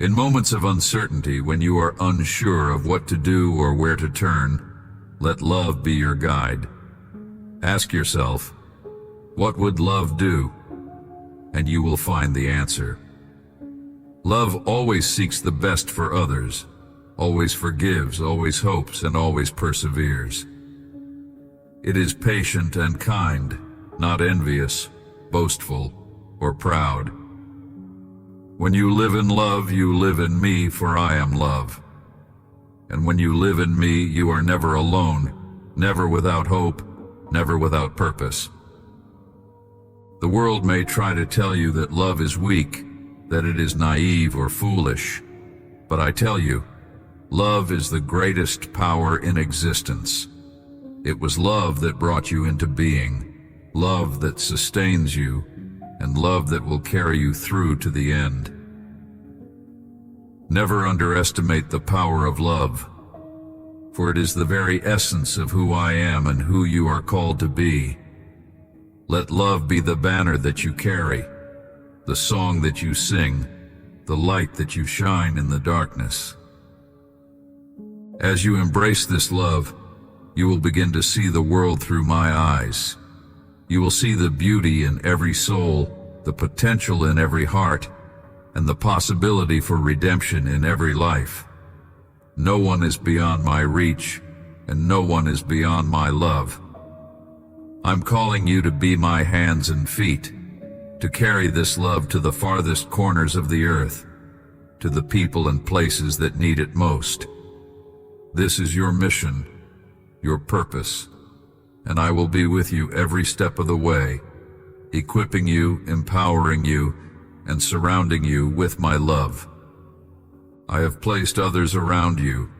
In moments of uncertainty, when you are unsure of what to do or where to turn, let love be your guide. Ask yourself, what would love do? And you will find the answer. Love always seeks the best for others, always forgives, always hopes, and always perseveres. It is patient and kind, not envious, boastful, or proud. When you live in love, you live in me, for I am love. And when you live in me, you are never alone, never without hope, never without purpose. The world may try to tell you that love is weak, that it is naive or foolish, but I tell you, love is the greatest power in existence. It was love that brought you into being, love that sustains you, and love that will carry you through to the end. Never underestimate the power of love, for it is the very essence of who I am and who you are called to be. Let love be the banner that you carry, the song that you sing, the light that you shine in the darkness. As you embrace this love, you will begin to see the world through my eyes. You will see the beauty in every soul, the potential in every heart, and the possibility for redemption in every life. No one is beyond my reach, and no one is beyond my love. I'm calling you to be my hands and feet, to carry this love to the farthest corners of the earth, to the people and places that need it most. This is your mission, your purpose, and I will be with you every step of the way, equipping you, empowering you, and surrounding you with my love. I have placed others around you,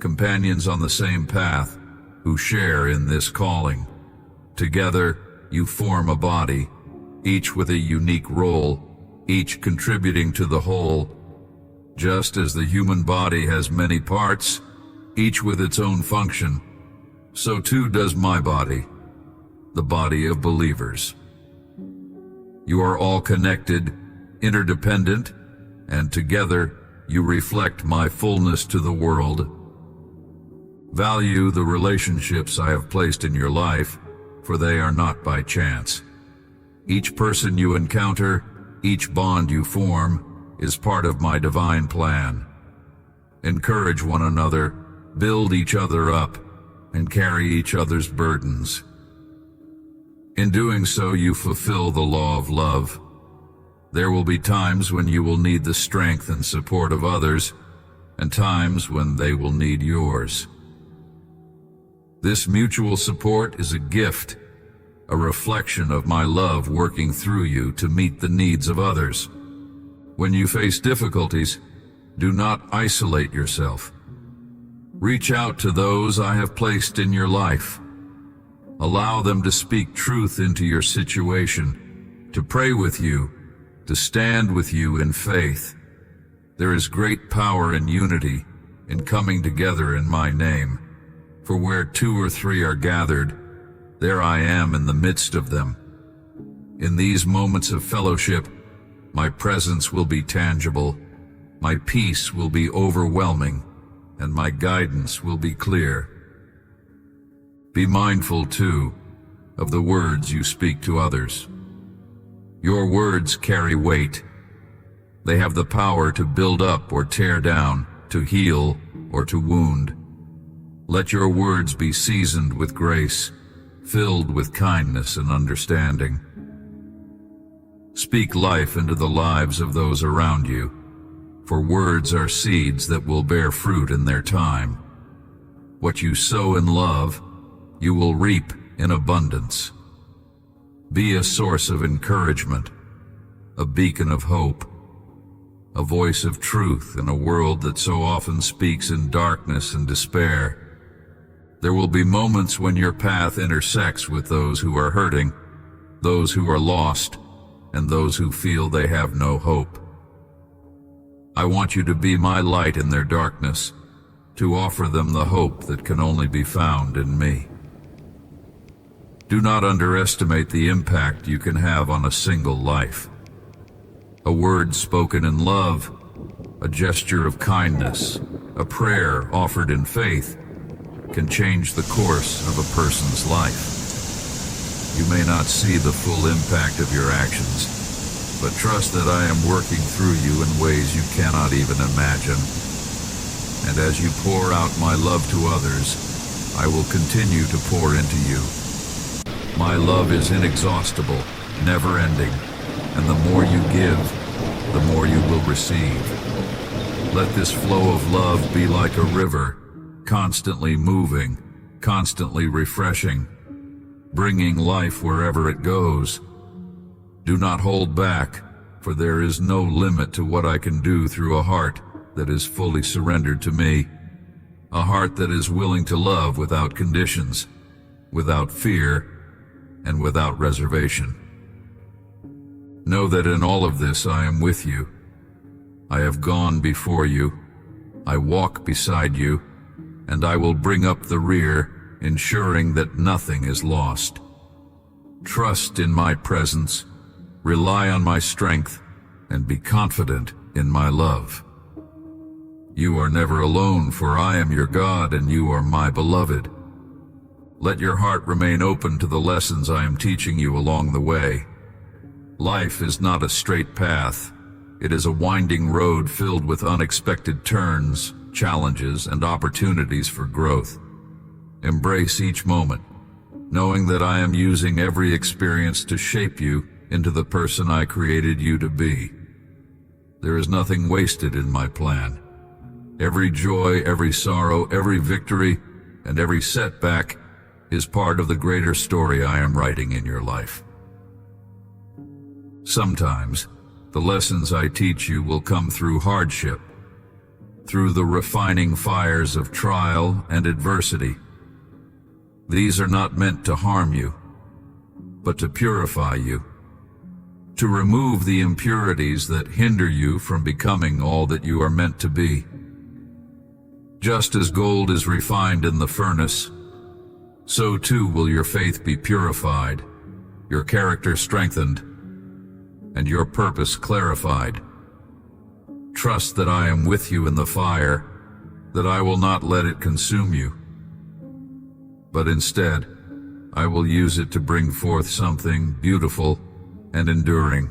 companions on the same path, who share in this calling. Together, you form a body, each with a unique role, each contributing to the whole. Just as the human body has many parts, each with its own function, so too does my body, the body of believers. You are all connected, interdependent, and together you reflect my fullness to the world. Value the relationships I have placed in your life, for they are not by chance. Each person you encounter, each bond you form, is part of my divine plan. Encourage one another, build each other up, and carry each other's burdens. In doing so, you fulfill the law of love. There will be times when you will need the strength and support of others, and times when they will need yours. This mutual support is a gift, a reflection of my love working through you to meet the needs of others. When you face difficulties, do not isolate yourself. Reach out to those I have placed in your life. Allow them to speak truth into your situation, to pray with you, to stand with you in faith. There is great power in unity, in coming together in my name. For where 2 or 3 are gathered, there I am in the midst of them. In these moments of fellowship, my presence will be tangible, my peace will be overwhelming, and my guidance will be clear. Be mindful, too, of the words you speak to others. Your words carry weight. They have the power to build up or tear down, to heal or to wound. Let your words be seasoned with grace, filled with kindness and understanding. Speak life into the lives of those around you, for words are seeds that will bear fruit in their time. What you sow in love, you will reap in abundance. Be a source of encouragement, a beacon of hope, a voice of truth in a world that so often speaks in darkness and despair. There will be moments when your path intersects with those who are hurting, those who are lost, and those who feel they have no hope. I want you to be my light in their darkness, to offer them the hope that can only be found in me. Do not underestimate the impact you can have on a single life. A word spoken in love, a gesture of kindness, a prayer offered in faith, can change the course of a person's life. You may not see the full impact of your actions, but trust that I am working through you in ways you cannot even imagine. And as you pour out my love to others, I will continue to pour into you. My love is inexhaustible, never-ending, and the more you give, the more you will receive. Let this flow of love be like a river, constantly moving, constantly refreshing, bringing life wherever it goes. Do not hold back, for there is no limit to what I can do through a heart that is fully surrendered to me, a heart that is willing to love without conditions, without fear, and without reservation. Know that in all of this I am with you. I have gone before you, I walk beside you, and I will bring up the rear, ensuring that nothing is lost. Trust in my presence, rely on my strength, and be confident in my love. You are never alone, for I am your God and you are my beloved. Let your heart remain open to the lessons I am teaching you along the way. Life is not a straight path. It is a winding road filled with unexpected turns, challenges, and opportunities for growth. Embrace each moment, knowing that I am using every experience to shape you into the person I created you to be. There is nothing wasted in my plan. Every joy, every sorrow, every victory, and every setback is part of the greater story I am writing in your life. Sometimes, the lessons I teach you will come through hardship, through the refining fires of trial and adversity. These are not meant to harm you, but to purify you, to remove the impurities that hinder you from becoming all that you are meant to be. Just as gold is refined in the furnace, so too will your faith be purified, your character strengthened, and your purpose clarified. Trust that I am with you in the fire, that I will not let it consume you, but instead, I will use it to bring forth something beautiful and enduring.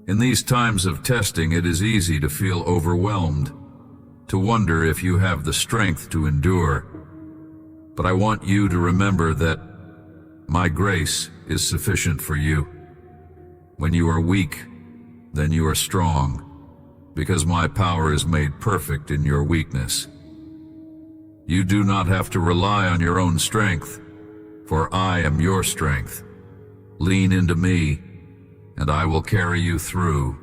In these times of testing, it is easy to feel overwhelmed, to wonder if you have the strength to endure. But I want you to remember that my grace is sufficient for you. When you are weak, then you are strong, because my power is made perfect in your weakness. You do not have to rely on your own strength, for I am your strength. Lean into me, and I will carry you through.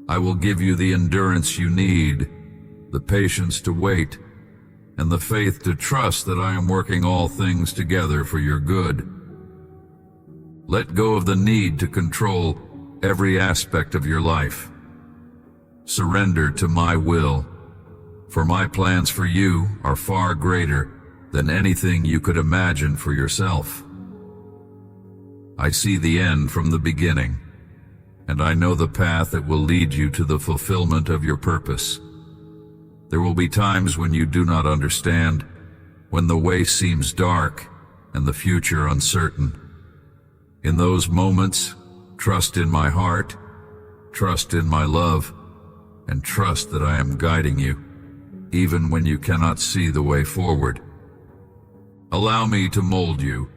I will give you the endurance you need, the patience to wait, and the faith to trust that I am working all things together for your good. Let go of the need to control every aspect of your life. Surrender to my will, for my plans for you are far greater than anything you could imagine for yourself. I see the end from the beginning, and I know the path that will lead you to the fulfillment of your purpose. There will be times when you do not understand, when the way seems dark and the future uncertain. In those moments, trust in my heart, trust in my love, and trust that I am guiding you, even when you cannot see the way forward. Allow me to mold you,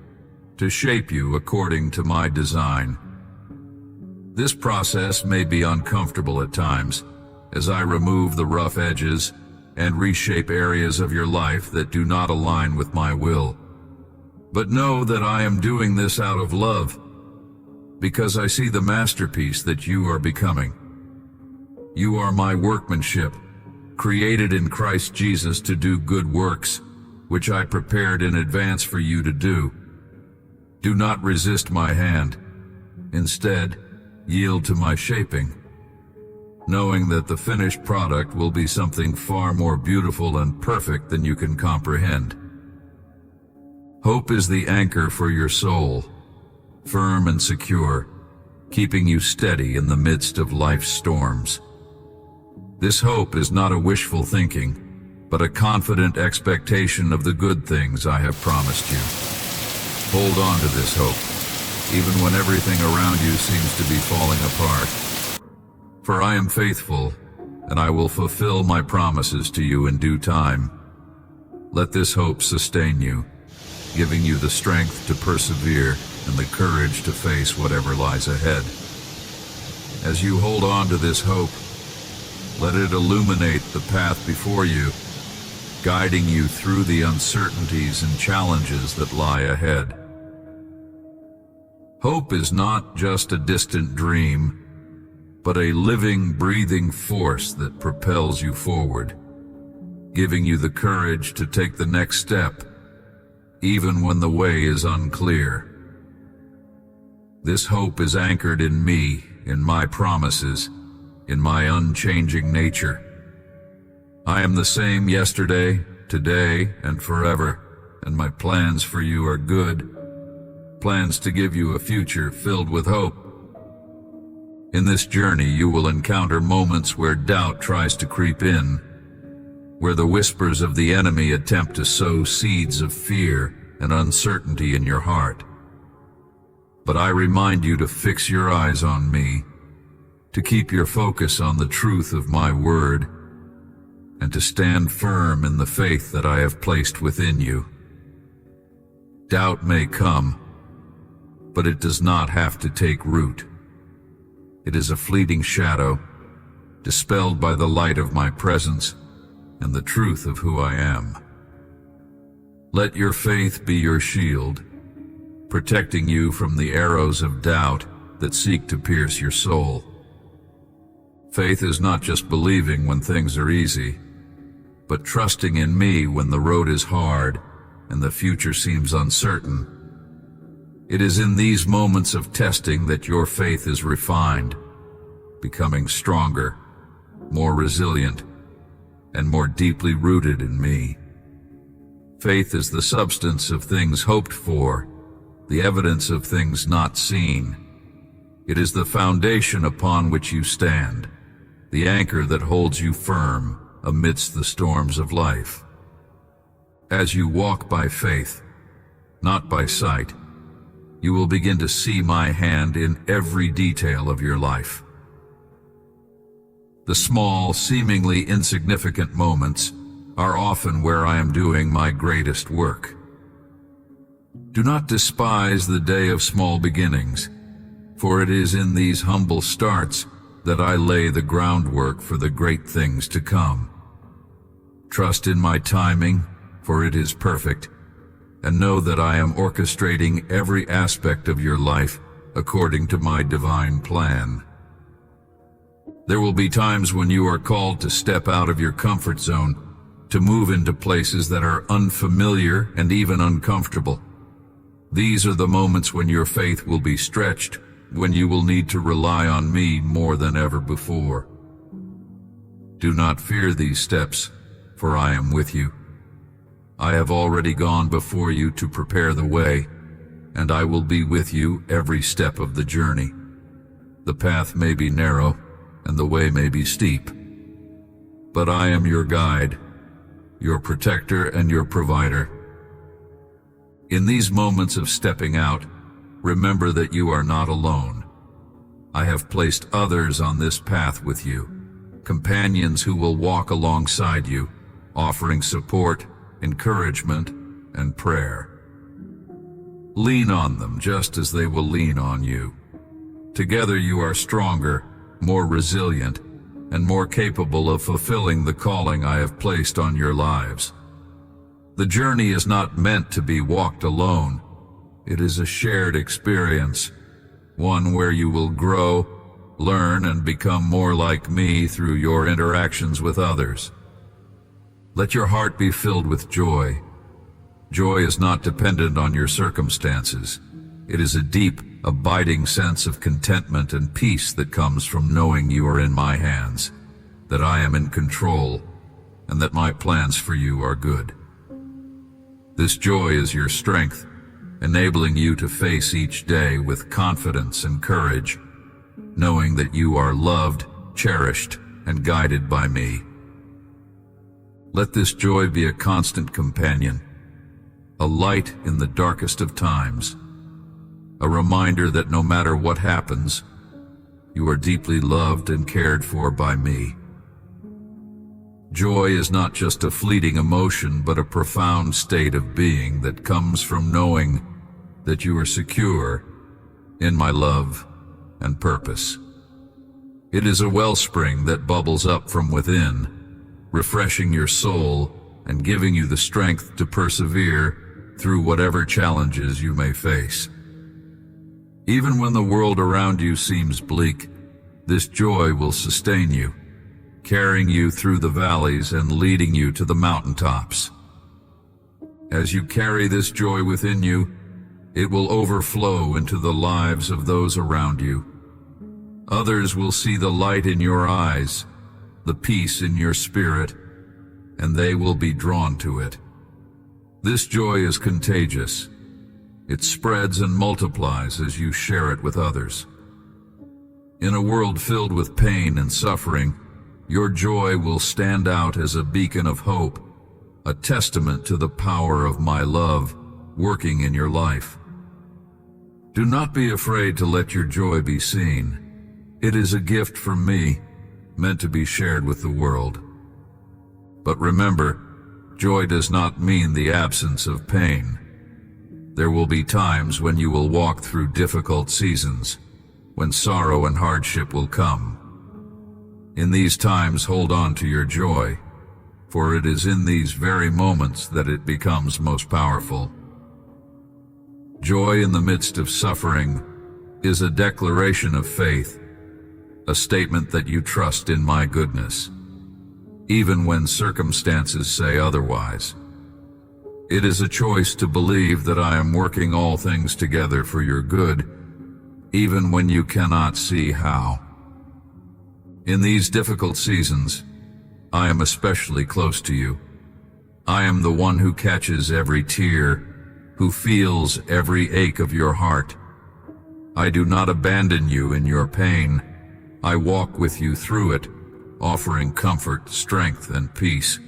to shape you according to my design. This process may be uncomfortable at times, as I remove the rough edges and reshape areas of your life that do not align with my will. But know that I am doing this out of love, because I see the masterpiece that you are becoming. You are my workmanship, created in Christ Jesus to do good works, which I prepared in advance for you to do. Do not resist my hand. Instead, yield to my shaping, knowing that the finished product will be something far more beautiful and perfect than you can comprehend. Hope is the anchor for your soul, firm and secure, keeping you steady in the midst of life's storms. This hope is not a wishful thinking, but a confident expectation of the good things I have promised you. Hold on to this hope, even when everything around you seems to be falling apart. For I am faithful, and I will fulfill my promises to you in due time. Let this hope sustain you, giving you the strength to persevere and the courage to face whatever lies ahead. As you hold on to this hope, let it illuminate the path before you, guiding you through the uncertainties and challenges that lie ahead. Hope is not just a distant dream, but a living, breathing force that propels you forward, giving you the courage to take the next step, even when the way is unclear. This hope is anchored in me, in my promises, in my unchanging nature. I am the same yesterday, today, and forever, and my plans for you are good, plans to give you a future filled with hope. In this journey, you will encounter moments where doubt tries to creep in, where the whispers of the enemy attempt to sow seeds of fear and uncertainty in your heart. But I remind you to fix your eyes on me, to keep your focus on the truth of my word, and to stand firm in the faith that I have placed within you. Doubt may come, but it does not have to take root. It is a fleeting shadow, dispelled by the light of my presence and the truth of who I am. Let your faith be your shield, protecting you from the arrows of doubt that seek to pierce your soul. Faith is not just believing when things are easy, but trusting in me when the road is hard and the future seems uncertain. It is in these moments of testing that your faith is refined, becoming stronger, more resilient, and more deeply rooted in me. Faith is the substance of things hoped for, the evidence of things not seen. It is the foundation upon which you stand, the anchor that holds you firm amidst the storms of life. As you walk by faith, not by sight, you will begin to see my hand in every detail of your life. The small, seemingly insignificant moments are often where I am doing my greatest work. Do not despise the day of small beginnings, for it is in these humble starts that I lay the groundwork for the great things to come. Trust in my timing, for it is perfect, and know that I am orchestrating every aspect of your life according to my divine plan. There will be times when you are called to step out of your comfort zone, to move into places that are unfamiliar and even uncomfortable. These are the moments when your faith will be stretched, when you will need to rely on me more than ever before. Do not fear these steps, for I am with you. I have already gone before you to prepare the way, and I will be with you every step of the journey. The path may be narrow, and the way may be steep, but I am your guide, your protector and your provider. In these moments of stepping out, remember that you are not alone. I have placed others on this path with you, companions who will walk alongside you, offering support, encouragement, and prayer. Lean on them just as they will lean on you. Together you are stronger, more resilient, and more capable of fulfilling the calling I have placed on your lives. The journey is not meant to be walked alone. It is a shared experience, one where you will grow, learn, and become more like me through your interactions with others. Let your heart be filled with joy. Joy is not dependent on your circumstances. It is a deep, abiding sense of contentment and peace that comes from knowing you are in my hands, that I am in control, and that my plans for you are good. This joy is your strength, enabling you to face each day with confidence and courage, knowing that you are loved, cherished, and guided by me. Let this joy be a constant companion, a light in the darkest of times, a reminder that no matter what happens, you are deeply loved and cared for by me. Joy is not just a fleeting emotion, but a profound state of being that comes from knowing that you are secure in my love and purpose. It is a wellspring that bubbles up from within, refreshing your soul and giving you the strength to persevere through whatever challenges you may face. Even when the world around you seems bleak, this joy will sustain you, carrying you through the valleys and leading you to the mountaintops. As you carry this joy within you, it will overflow into the lives of those around you. Others will see the light in your eyes, the peace in your spirit, and they will be drawn to it. This joy is contagious. It spreads and multiplies as you share it with others. In a world filled with pain and suffering, your joy will stand out as a beacon of hope, a testament to the power of my love working in your life. Do not be afraid to let your joy be seen. It is a gift from me, meant to be shared with the world. But remember, joy does not mean the absence of pain. There will be times when you will walk through difficult seasons, when sorrow and hardship will come. In these times, hold on to your joy, for it is in these very moments that it becomes most powerful. Joy in the midst of suffering is a declaration of faith, a statement that you trust in my goodness, even when circumstances say otherwise. It is a choice to believe that I am working all things together for your good, even when you cannot see how. In these difficult seasons, I am especially close to you. I am the one who catches every tear, who feels every ache of your heart. I do not abandon you in your pain. I walk with you through it, offering comfort, strength, and peace.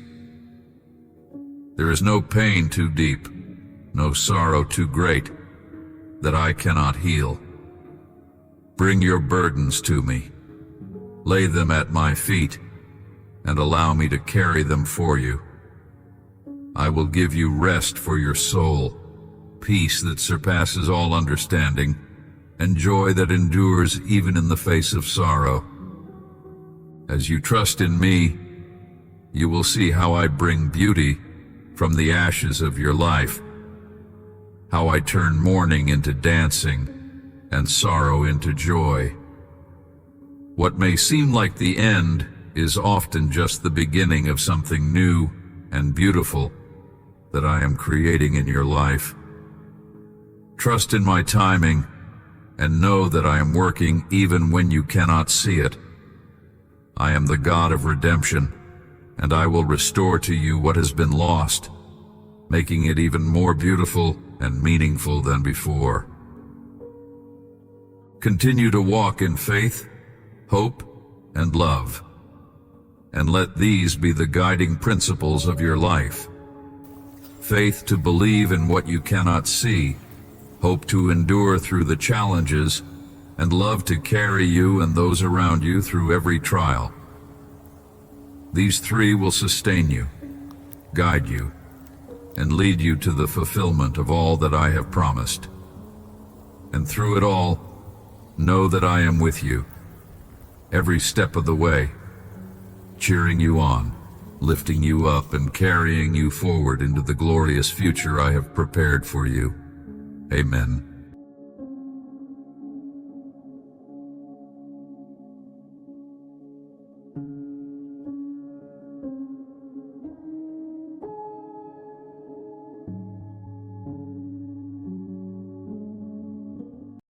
There is no pain too deep, no sorrow too great, that I cannot heal. Bring your burdens to me. Lay them at my feet, and allow me to carry them for you. I will give you rest for your soul, peace that surpasses all understanding, and joy that endures even in the face of sorrow. As you trust in me, you will see how I bring beauty from the ashes of your life, how I turn mourning into dancing and sorrow into joy. What may seem like the end is often just the beginning of something new and beautiful that I am creating in your life. Trust in my timing and know that I am working even when you cannot see it. I am the God of redemption, and I will restore to you what has been lost, making it even more beautiful and meaningful than before. Continue to walk in faith, hope, and love, and let these be the guiding principles of your life. Faith to believe in what you cannot see, hope to endure through the challenges, and love to carry you and those around you through every trial. These three will sustain you, guide you, and lead you to the fulfillment of all that I have promised. And through it all, know that I am with you, every step of the way, cheering you on, lifting you up, and carrying you forward into the glorious future I have prepared for you. Amen.